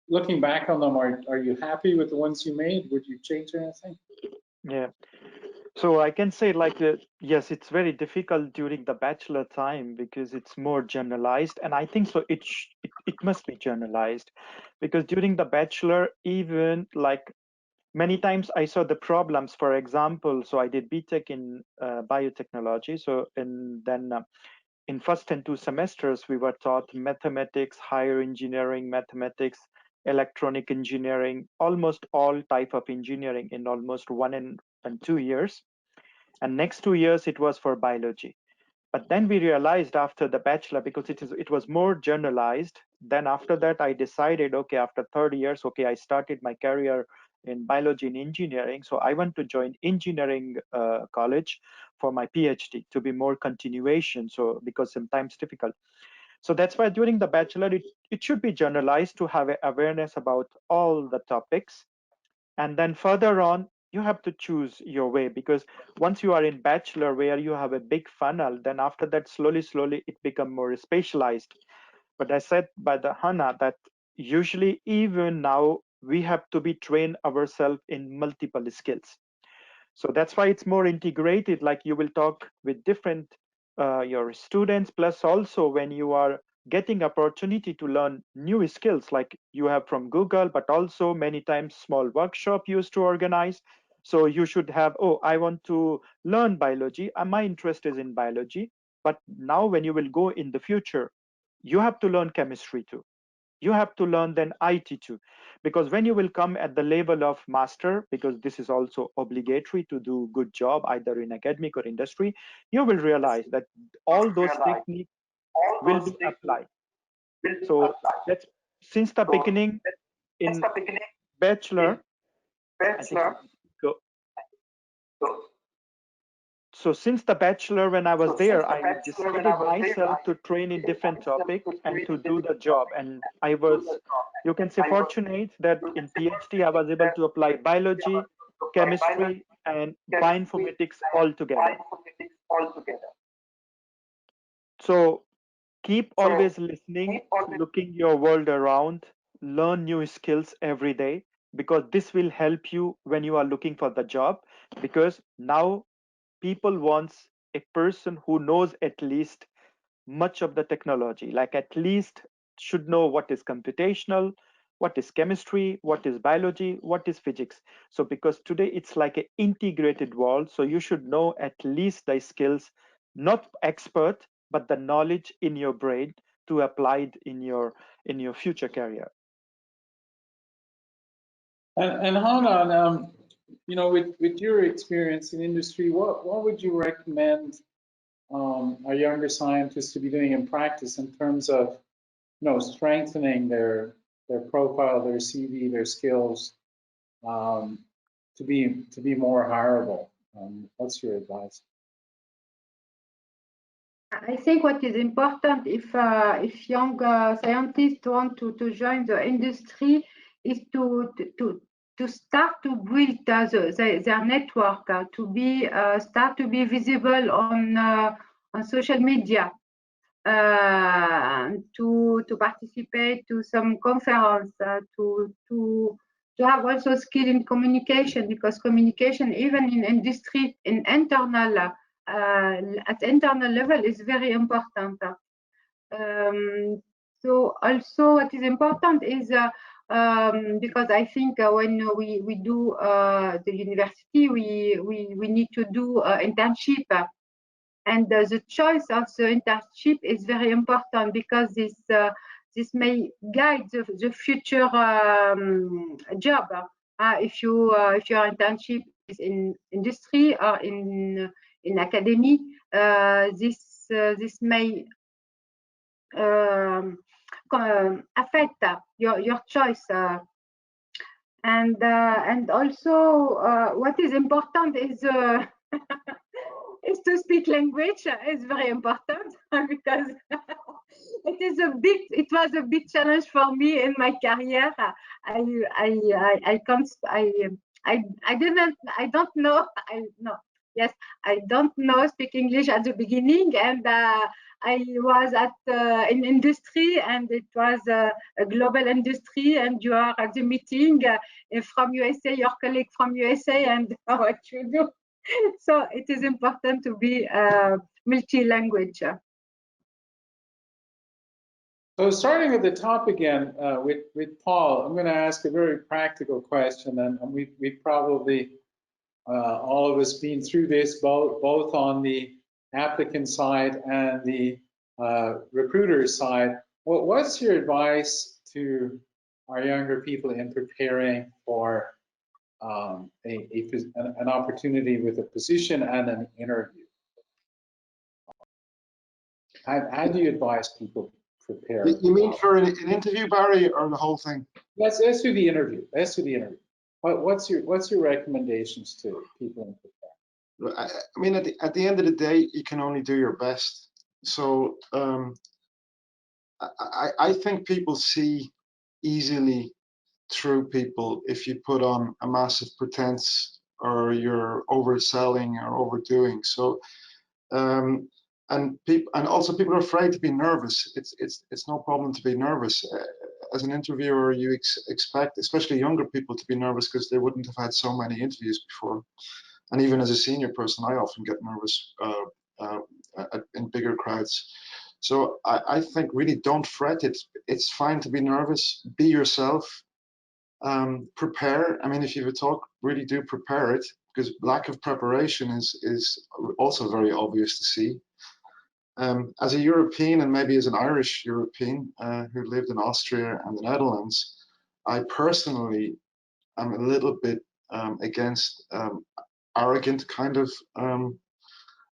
looking back on them, are you happy with the ones you made? Would you change anything? Yeah. So I can say like, yes, it's very difficult during the bachelor time because it's more generalized. And I think so it must be generalized because during the bachelor, even like many times I saw the problems. For example, so I did BTech in biotechnology. So and then in first and 2 semesters, we were taught mathematics, higher engineering, mathematics, electronic engineering, almost all type of engineering in almost 1 and 2 years. And next 2 years, it was for biology. But then we realized after the bachelor, because it was more generalized, then after that, I decided, okay, after 30 years, okay, I started my career in biology and engineering. So I went to join engineering college for my PhD to be more continuation. So because sometimes difficult. So that's why during the bachelor, it should be generalized to have awareness about all the topics. And then further on, you have to choose your way, because once you are in bachelor where you have a big funnel, then after that, slowly, it becomes more specialized. But I said by the Hana that usually even now we have to be trained ourselves in multiple skills. So that's why it's more integrated, like you will talk with different your students, plus also when you are getting opportunity to learn new skills like you have from Google, but also many times small workshop used to organize. So you should have, oh, I want to learn biology. My interest is in biology. But now when you will go in the future, you have to learn chemistry too. You have to learn then IT too, because when you will come at the level of master, because this is also obligatory to do good job either in academic or industry, you will realize that all those techniques will be applied. So that's since the beginning in bachelor, I think go. So since the bachelor, when I was there, I decided myself to train in different topic and to do the job. And I was, you can say, fortunate that in PhD, I was able to apply biology, chemistry, and bioinformatics all together. So keep always listening, looking your world around, learn new skills every day, because this will help you when you are looking for the job. Because now people wants a person who knows at least much of the technology, like at least should know what is computational, what is chemistry, what is biology, what is physics. So because today it's like an integrated world, so you should know at least the skills, not expert, but the knowledge in your brain to apply it in your future career. And Hanan, you know, with your experience in industry, what would you recommend our younger scientists to be doing in practice in terms of, you know, strengthening their profile, their CV, their skills, to be more hireable? What's your advice? I think what is important if young scientists want to join the industry is to start to build their network, to be start to be visible on social media, to participate to some conference, to have also skill in communication, because communication even in industry in internal at internal level is very important. So also what is important is because I think when we do the university, we need to do internship, and the choice of the internship is very important, because this may guide the future job. If your internship is in industry or in academy, this may affect your choice. And also what is important is is to speak language. Is very important because it was a big challenge for me in my career. I don't know speak English at the beginning, and I was in industry, and it was a global industry, and you are at the meeting from USA, your colleague from USA, and what you do. So it is important to be multi-language. So starting at the top again with Paul, I'm going to ask a very practical question, and we probably all of us been through this both on the applicant side and the recruiter side. What's your advice to our younger people in preparing for an opportunity with a position and an interview? How do you advise people prepare? You mean for an interview, Barry, or the whole thing? Let's do the interview. Let's do the interview. What's your recommendations to people in preparing? I mean, at the end of the day, you can only do your best. So I think people see easily through people if you put on a massive pretense or you're overselling or overdoing. So and also people are afraid to be nervous. It's no problem to be nervous. As an interviewer, you expect, especially younger people, to be nervous because they wouldn't have had so many interviews before. And even as a senior person, I often get nervous in bigger crowds. So I think really don't fret. It's fine to be nervous. Be yourself. Prepare. I mean, if you have a talk, really do prepare it, because lack of preparation is also very obvious to see. As a European, and maybe as an Irish European who lived in Austria and the Netherlands, I personally am a little bit against arrogant kind of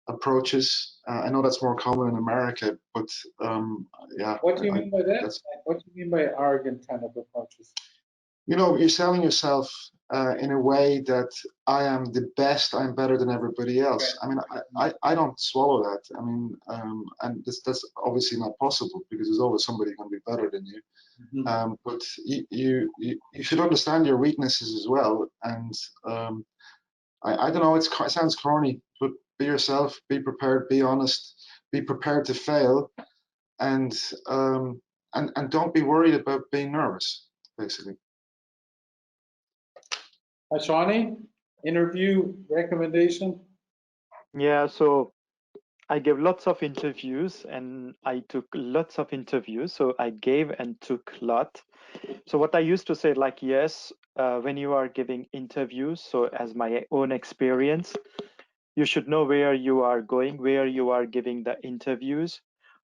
approaches. I know that's more common in America, but yeah. What do you mean by that? What do you mean by arrogant kind of approaches? You know, you're selling yourself in a way that I am the best, I'm better than everybody else. I mean, I don't swallow that. I mean, and that's obviously not possible, because there's always somebody going to be better than you. Mm-hmm. But you should understand your weaknesses as well. And I don't know, it sounds corny, but be yourself, be prepared, be honest, be prepared to fail, and don't be worried about being nervous, basically. Ashwani, interview recommendation? Yeah, so I gave lots of interviews and I took lots of interviews. So I gave and took a lot. So what I used to say, like, yes, when you are giving interviews, so as my own experience, you should know where you are going, where you are giving the interviews,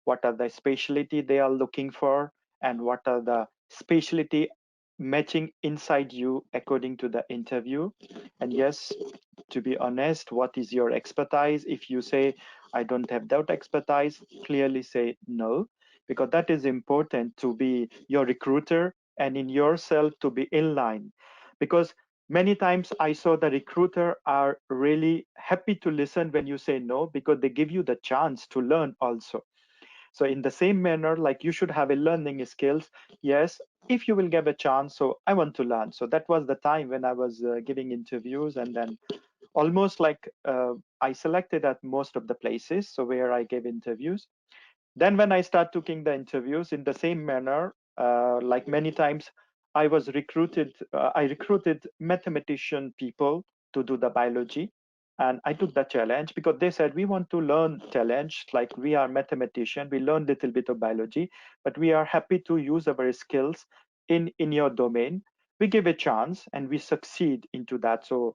what are the specialty they are looking for, and what are the specialty matching inside you according to the interview. And yes, to be honest, what is your expertise? If you say, I don't have that expertise, clearly say no, because that is important to be your recruiter and in yourself to be in line. Because many times I saw the recruiter are really happy to listen when you say no, because they give you the chance to learn also. So in the same manner, like, you should have a learning skills. Yes, if you will give a chance, so I want to learn. So that was the time when I was giving interviews, and then almost like I selected at most of the places, so where I gave interviews. Then when I start taking the interviews in the same manner, like many times I was recruited, I recruited mathematician people to do the biology. And I took the challenge because they said, we want to learn challenge, like we are mathematician, we learn little bit of biology, but we are happy to use our skills in your domain. We give a chance and we succeed into that. So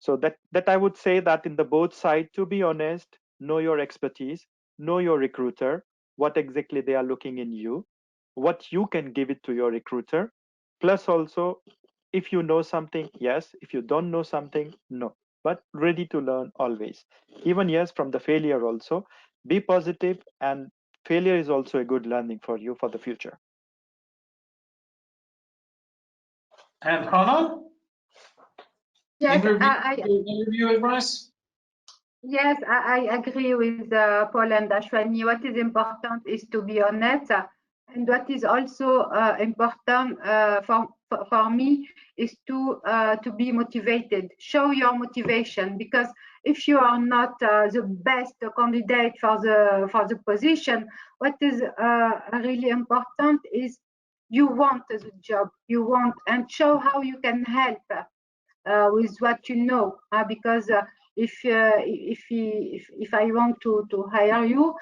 that I would say that in the both side, to be honest, know your expertise, know your recruiter, what exactly they are looking in you, what you can give it to your recruiter. Plus also, if you know something, yes. If you don't know something, no. But ready to learn always. Even yes, from the failure also. Be positive, and failure is also a good learning for you for the future. And Hanan? Yes, interview advice? Yes, I agree with Paul and Ashwani. What is important is to be honest, and what is also important for me is to be motivated. Show your motivation, because if you are not the best candidate for the position, what is really important is you want the job, you want, and show how you can help with what you know, because if I want to hire you,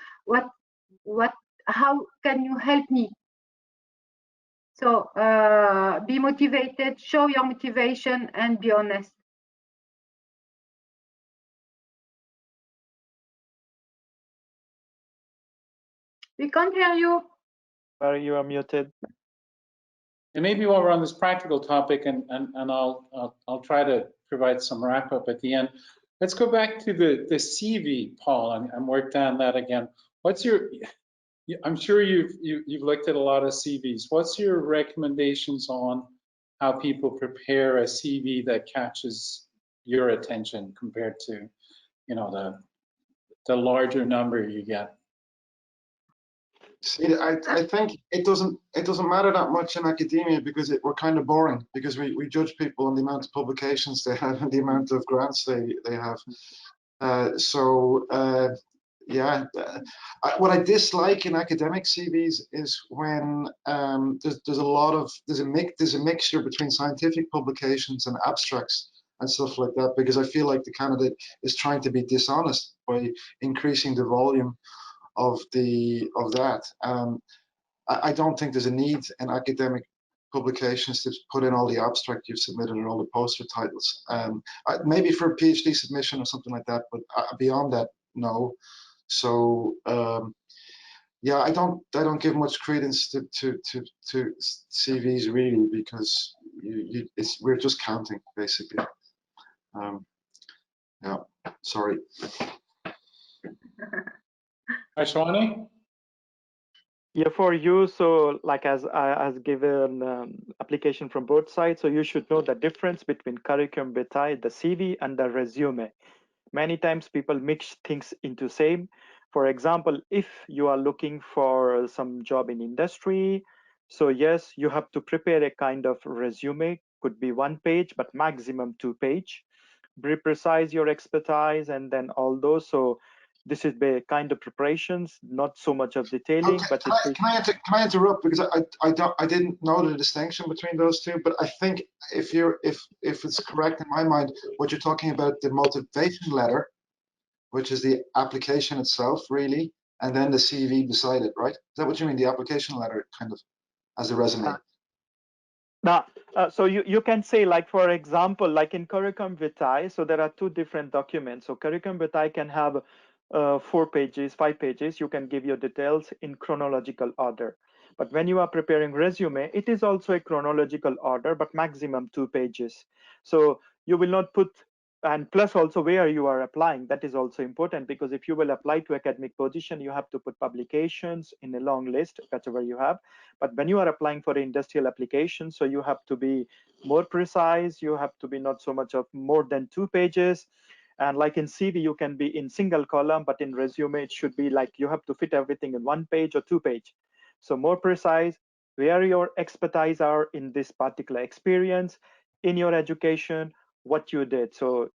how can you help me? So be motivated, show your motivation, and be honest. We can't hear you. Barry, you are muted. And maybe while we're on this practical topic, and I'll try to provide some wrap up at the end. Let's go back to the CV, Paul, and work down that again. What's your? I'm sure you've looked at a lot of CVs. What's your recommendations on how people prepare a CV that catches your attention compared to, you know, the larger number you get? See, I think it doesn't matter that much in academia because we're kind of boring because we judge people on the amount of publications they have and the amount of grants they have. Yeah, what I dislike in academic CVs is when there's a mixture between scientific publications and abstracts and stuff like that, because I feel like the candidate is trying to be dishonest by increasing the volume of that. I don't think there's a need in academic publications to put in all the abstract you've submitted and all the poster titles. Maybe for a PhD submission or something like that, but beyond that, no. So yeah, I don't give much credence to CVs really, because we're just counting basically. Yeah, sorry. Ashwani? Yeah, for you, so like as given application from both sides, so you should know the difference between curriculum vitae, the CV, and the resume. Many times people mix things into same. For example, if you are looking for some job in industry, so yes, you have to prepare a kind of resume, could be 1 page, but maximum 2 page. Be precise your expertise and then all those. So this is the kind of preparations, not so much of detailing. Okay, but can I interrupt, because I didn't know the distinction between those two, but I think if it's correct in my mind, what you're talking about, the motivation letter, which is the application itself really, and then the CV beside it, right? Is that what you mean, the application letter kind of as a resume? Now, so you can say, like, for example, like in curriculum vitae, so there are 2 different documents. So curriculum vitae can have 4 pages, 5 pages. You can give your details in chronological order. But when you are preparing resume, it is also a chronological order, but maximum 2 pages. So you will not put, and plus also where you are applying, that is also important, because if you will apply to academic position, you have to put publications in a long list, whatever you have. But when you are applying for industrial application, so you have to be more precise, you have to be not so much of more than 2 pages. And like in CV, you can be in single column, but in resume, it should be like you have to fit everything in 1 page or 2 page. So more precise, where your expertise are in this particular experience, in your education, what you did. So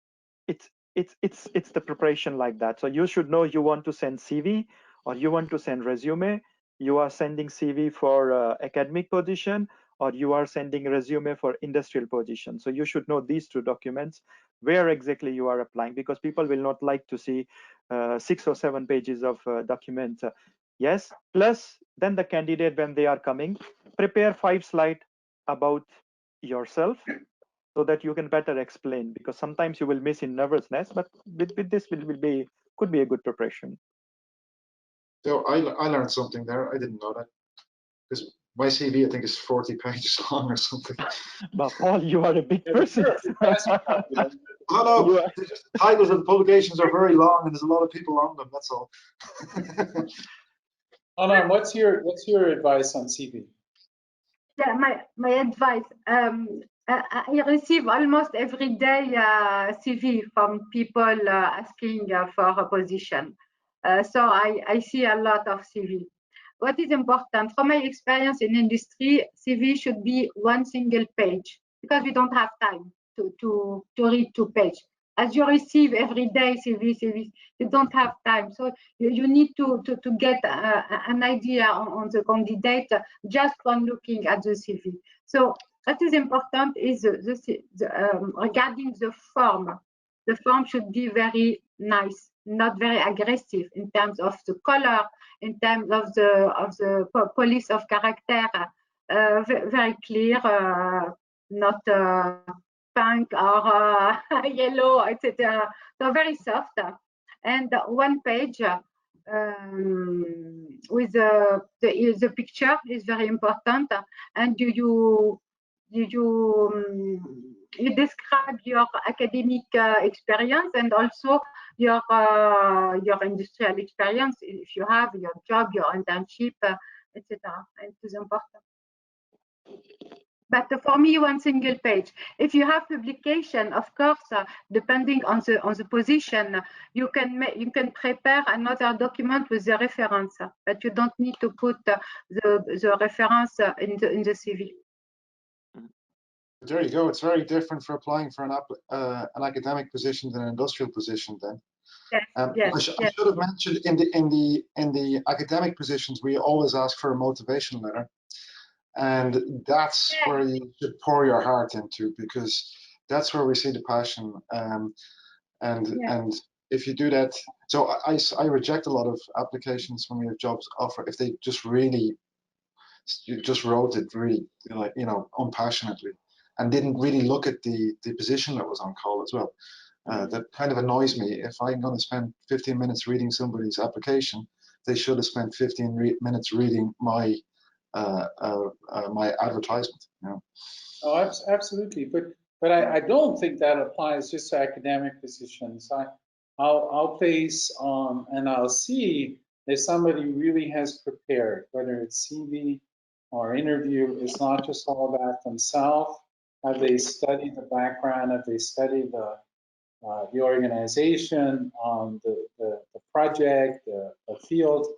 it's the preparation like that. So you should know you want to send CV or you want to send resume. You are sending CV for academic position, or you are sending resume for industrial position. So you should know these 2 documents, where exactly you are applying, because people will not like to see 6 or 7 pages of document. Yes, plus then the candidate, when they are coming, prepare 5 slides about yourself, so that you can better explain, because sometimes you will miss in nervousness, but with this could be a good preparation. So I learned something there. I didn't know that, because my CV I think is 40 pages long or something. But Paul, you are a big person. No, the titles of the publications are very long, and there's a lot of people on them. That's all. Hanan, what's your advice on CV? Yeah, my advice. I receive almost every day CV from people asking for a position. So I see a lot of CV. What is important, from my experience in industry, CV should be 1 single page, because we don't have time to read 2 pages. As you receive every day CV, you don't have time. So you need to get an idea on the candidate just when looking at the CV. So what is important is regarding the form. the form should be very nice, not very aggressive in terms of the color, in terms of the police of character, very clear, not pink or yellow, etc. So very soft, and one page with the picture is very important, and you describe your academic experience and also your industrial experience, if you have your job, your internship, etc. It is important. But for me, one single page. If you have publication, of course, depending on the position, you can prepare another document with the reference, but you don't need to put the reference in the CV. There you go. It's very different for applying for an academic position than an industrial position. Then, yes, I should have mentioned in the academic positions, we always ask for a motivation letter, and that's where you should pour your heart into, because that's where we see the passion. And if you do that, so I reject a lot of applications when we have jobs offer if they just wrote it really, like, unpassionately, and didn't really look at the position that was on call as well. That kind of annoys me. If I'm going to spend 15 minutes reading somebody's application, they should have spent 15 minutes reading my my advertisement. Oh, absolutely. But I don't think that applies just to academic positions. I'll place and I'll see if somebody really has prepared, whether it's CV or interview. It's not just all about themselves. Have they studied the background? Have they studied the organization, the project, the field?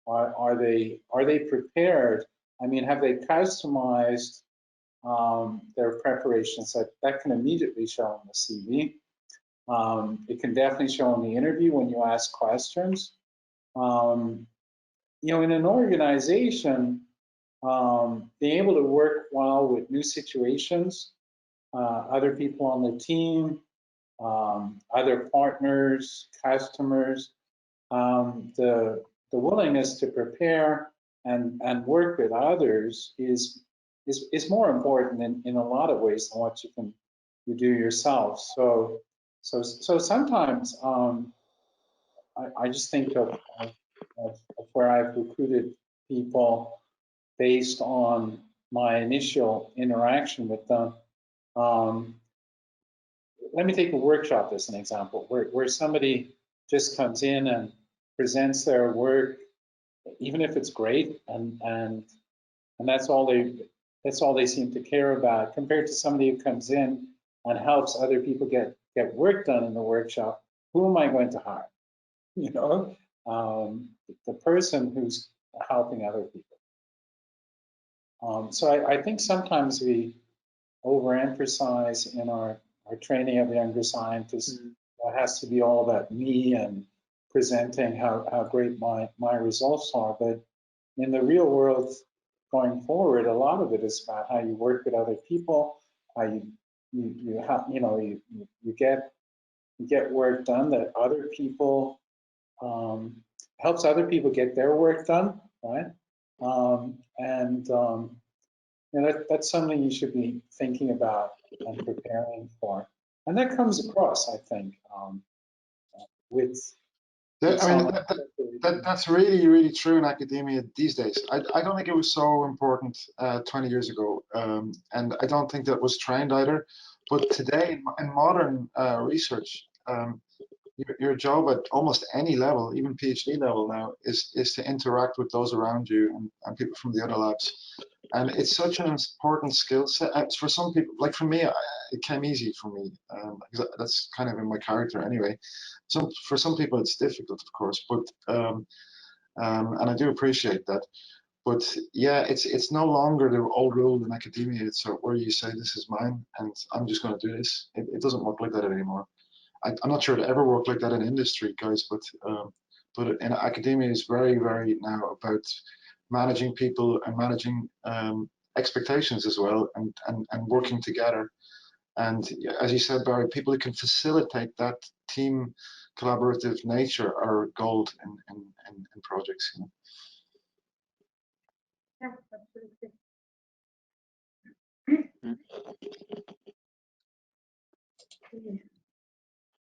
Are they prepared? I mean, have they customized their preparations? That can immediately show in the CV. It can definitely show in the interview when you ask questions. In an organization, being able to work well with new situations, other people on the team, other partners, customers, the willingness to prepare and work with others is more important in a lot of ways than what you do yourself. So sometimes I just think of where I've recruited people based on my initial interaction with them. Let me take a workshop as an example, where somebody just comes in and presents their work, even if it's great, and that's all they seem to care about, compared to somebody who comes in and helps other people get work done in the workshop. Who am I going to hire? The person who's helping other people. So I think sometimes we overemphasize in our training of younger scientists. It has to be all about me and presenting how great my results are. But in the real world, going forward, a lot of it is about how you work with other people, how you get work done that other people helps other people get their work done, right? That's something you should be thinking about and preparing for, and that comes across, I think, that's really, really true in academia these days. I don't think it was so important 20 years ago, and I don't think that was trained either. But today, in modern research, your job at almost any level, even PhD level now, is to interact with those around you and people from the other labs. And it's such an important skill set. For some people, like for me, it came easy for me, because that's kind of in my character anyway. For some people, it's difficult, of course, but and I do appreciate that. But yeah, it's no longer the old rule in academia. It's where you say, this is mine, and I'm just going to do this. It doesn't work like that anymore. I'm not sure it ever worked like that in industry, guys, but in academia is very, very now about managing people and managing expectations as well, and working together. And as you said, Barry, people who can facilitate that team collaborative nature are gold in projects. You know? Yeah, absolutely.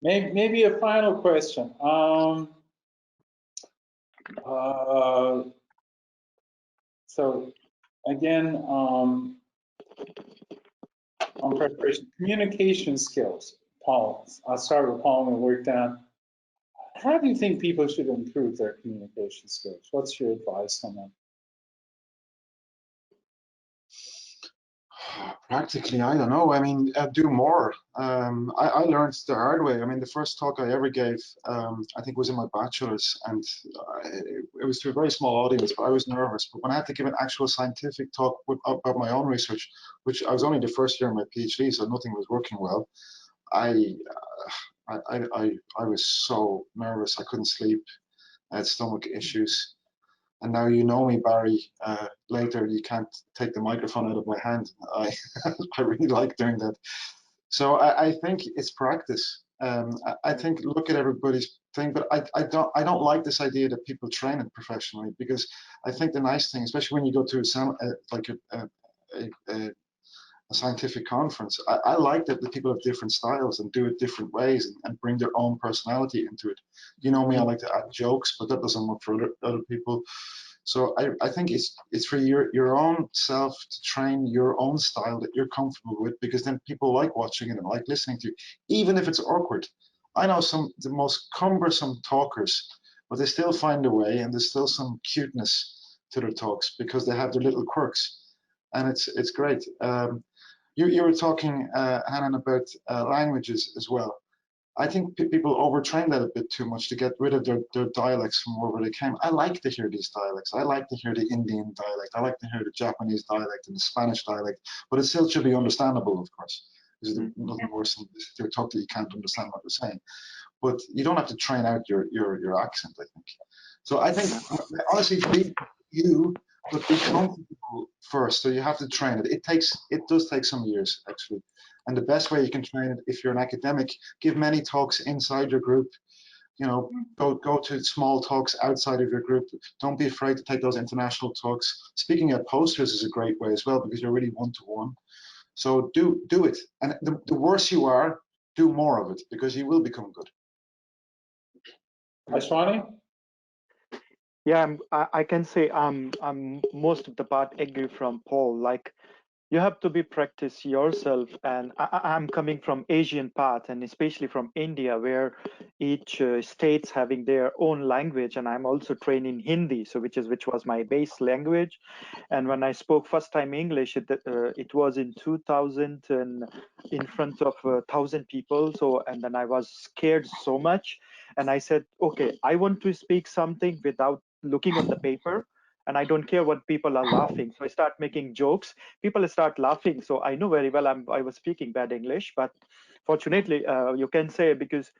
Maybe a final question. So again, on preparation, communication skills. Paul, I'll start with Paul and work down. How do you think people should improve their communication skills? What's your advice on that? Practically, I don't know. I mean, do more. I learned the hard way. I mean, the first talk I ever gave, I think, was in my bachelor's, and it was to a very small audience, but I was nervous. But when I had to give an actual scientific talk about my own research, which I was only the first year of my PhD, so nothing was working well, I was so nervous. I couldn't sleep. I had stomach issues. And now you know me, Barry. Later, you can't take the microphone out of my hand. I really like doing that. So I think it's practice. I think look at everybody's thing, but I don't like this idea that people train it professionally, because I think the nice thing, especially when you go to a scientific conference, I like that the people have different styles and do it different ways and bring their own personality into it. You know me, I like to add jokes, but that doesn't work for other people. So I think it's for your own self to train your own style that you're comfortable with, because then people like watching it and like listening to you, even if it's awkward. I know the most cumbersome talkers, but they still find a way, and there's still some cuteness to their talks because they have their little quirks, and it's great. You were talking, Hanan, about languages as well. I think people overtrain that a bit too much to get rid of their dialects from wherever they came. I like to hear these dialects. I like to hear the Indian dialect. I like to hear the Japanese dialect and the Spanish dialect, but it still should be understandable, of course. There's nothing worse than to talk that you can't understand what they're saying. But you don't have to train out your accent, I think. So I think, honestly, be you, but be comfortable first. So you have to train it. It does take some years, actually. And the best way you can train it, if you're an academic, give many talks inside your group. You know, go to small talks outside of your group. Don't be afraid to take those international talks. Speaking at posters is a great way as well, because you're really one-to-one. So do it. And the worse you are, do more of it, because you will become good. Ashwani? Yeah, I can say I'm most of the part agree from Paul. Like, you have to be practice yourself, and I'm coming from Asian part, and especially from India, where each state's having their own language, and I'm also trained in Hindi, so which was my base language. And when I spoke first time English, it was in 2000 and in front of 1,000 people. So, and then I was scared so much, and I said, okay, I want to speak something without looking on the paper, and I don't care what people are laughing. So I start making jokes. People start laughing. So I know very well I was speaking bad English, but fortunately, you can say because,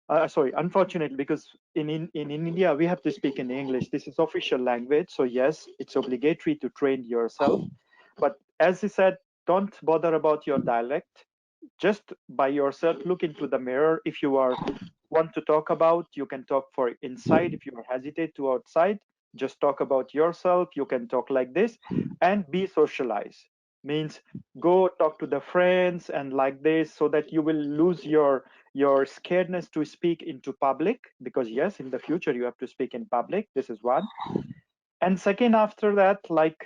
unfortunately, because in India, we have to speak in English. This is official language. So yes, it's obligatory to train yourself. But as he said, don't bother about your dialect. Just by yourself, look into the mirror. If you want to talk about, you can talk for inside. If you are hesitate to outside, just talk about yourself. You can talk like this, and be socialized. Means go talk to the friends and like this, so that you will lose your scaredness to speak into public, because yes, in the future you have to speak in public. This is one. And second, after that, like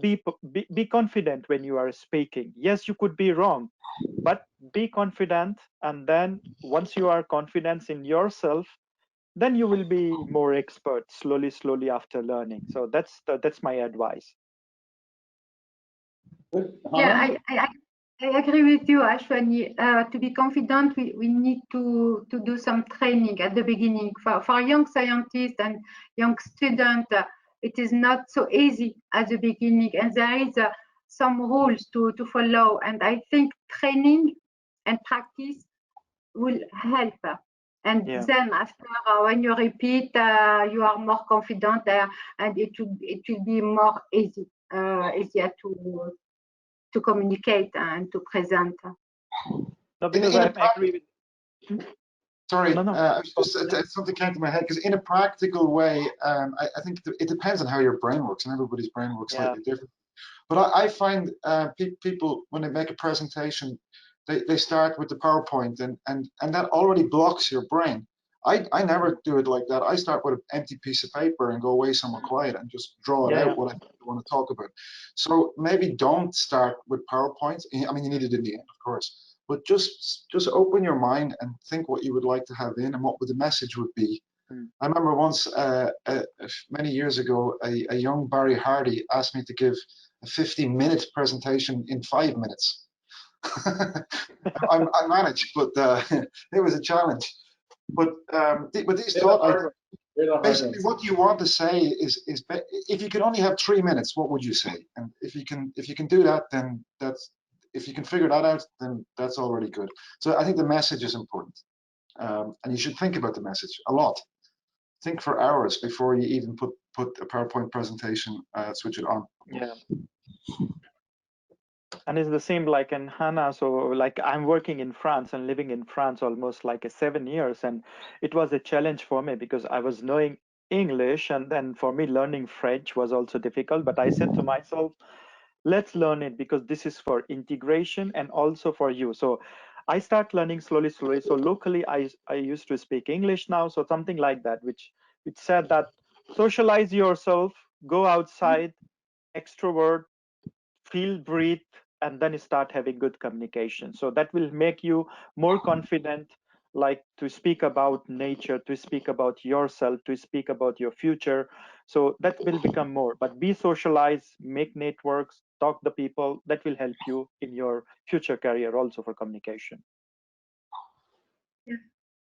be confident when you are speaking. Yes, you could be wrong, but be confident. And then once you are confident in yourself, then you will be more expert slowly after learning. So that's my advice. Yeah, I agree with you, Ashwani. To be confident, we need to do some training at the beginning. For young scientists and young students, it is not so easy at the beginning, and there is some rules to follow. And I think training and practice will help. And then after, when you repeat, you are more confident, and it will be more easier to communicate and to present. No, because I agree with. Sorry, No. Something came to my head, because in a practical way, I think it depends on how your brain works, and everybody's brain works slightly different. But I find people, when they make a presentation, they start with the PowerPoint, and that already blocks your brain. I never do it like that. I start with an empty piece of paper and go away somewhere quiet and just draw it out what I want to talk about. So maybe don't start with PowerPoint. I mean, you need it in the end, of course. But just open your mind and think what you would like to have in and what the message would be. I remember once, many years ago, a young Barry Hardy asked me to give a 15-minute presentation in 5 minutes. I managed, but it was a challenge. But these thoughts, basically, what you want to say is if you could only have 3 minutes, what would you say? And if you can do that, then if you can figure that out, then that's already good. So I think the message is important, and you should think about the message a lot. Think for hours before you even put a PowerPoint presentation, switch it on. Yeah. And it's the same like in Hanan. So like I'm working in France and living in France almost like 7 years. And it was a challenge for me because I was knowing English. And then for me, learning French was also difficult. But I said to myself, let's learn it because this is for integration and also for you. So I start learning slowly. So locally, I used to speak English now. So something like that, which said that socialize yourself, go outside, extrovert, feel, breathe, and then start having good communication. So that will make you more confident, like to speak about nature, to speak about yourself, to speak about your future. So that will become more, but be socialized, make networks, talk to people. That will help you in your future career also for communication.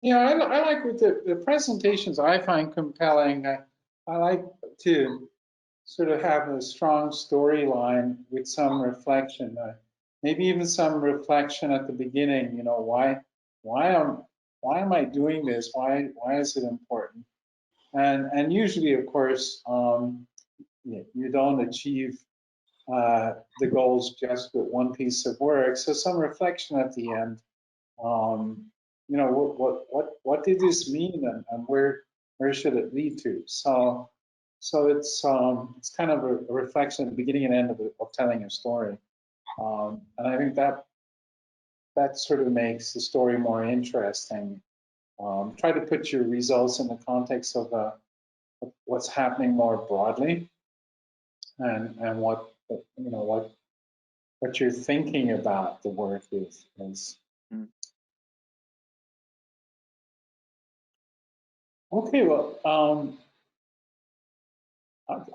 Yeah, I like with the presentations I find compelling. I like to sort of have a strong storyline with some reflection, maybe even some reflection at the beginning. You know, why am I doing this? Why is it important? And usually, of course, you don't achieve the goals just with one piece of work. So some reflection at the end. You know, what did this mean, and where should it lead to? So it's kind of a reflection at the beginning and end of telling a story, and I think that sort of makes the story more interesting. Try to put your results in the context of what's happening more broadly, and what you know what you're thinking about the work is. Okay, well,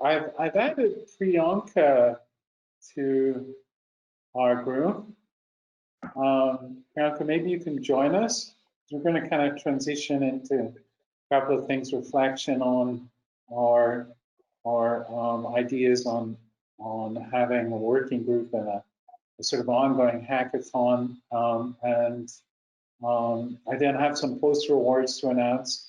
I've added Priyanka to our group. Priyanka, maybe you can join us. We're going to kind of transition into a couple of things, reflection on our ideas on having a working group and a sort of ongoing hackathon. I then have some poster awards to announce.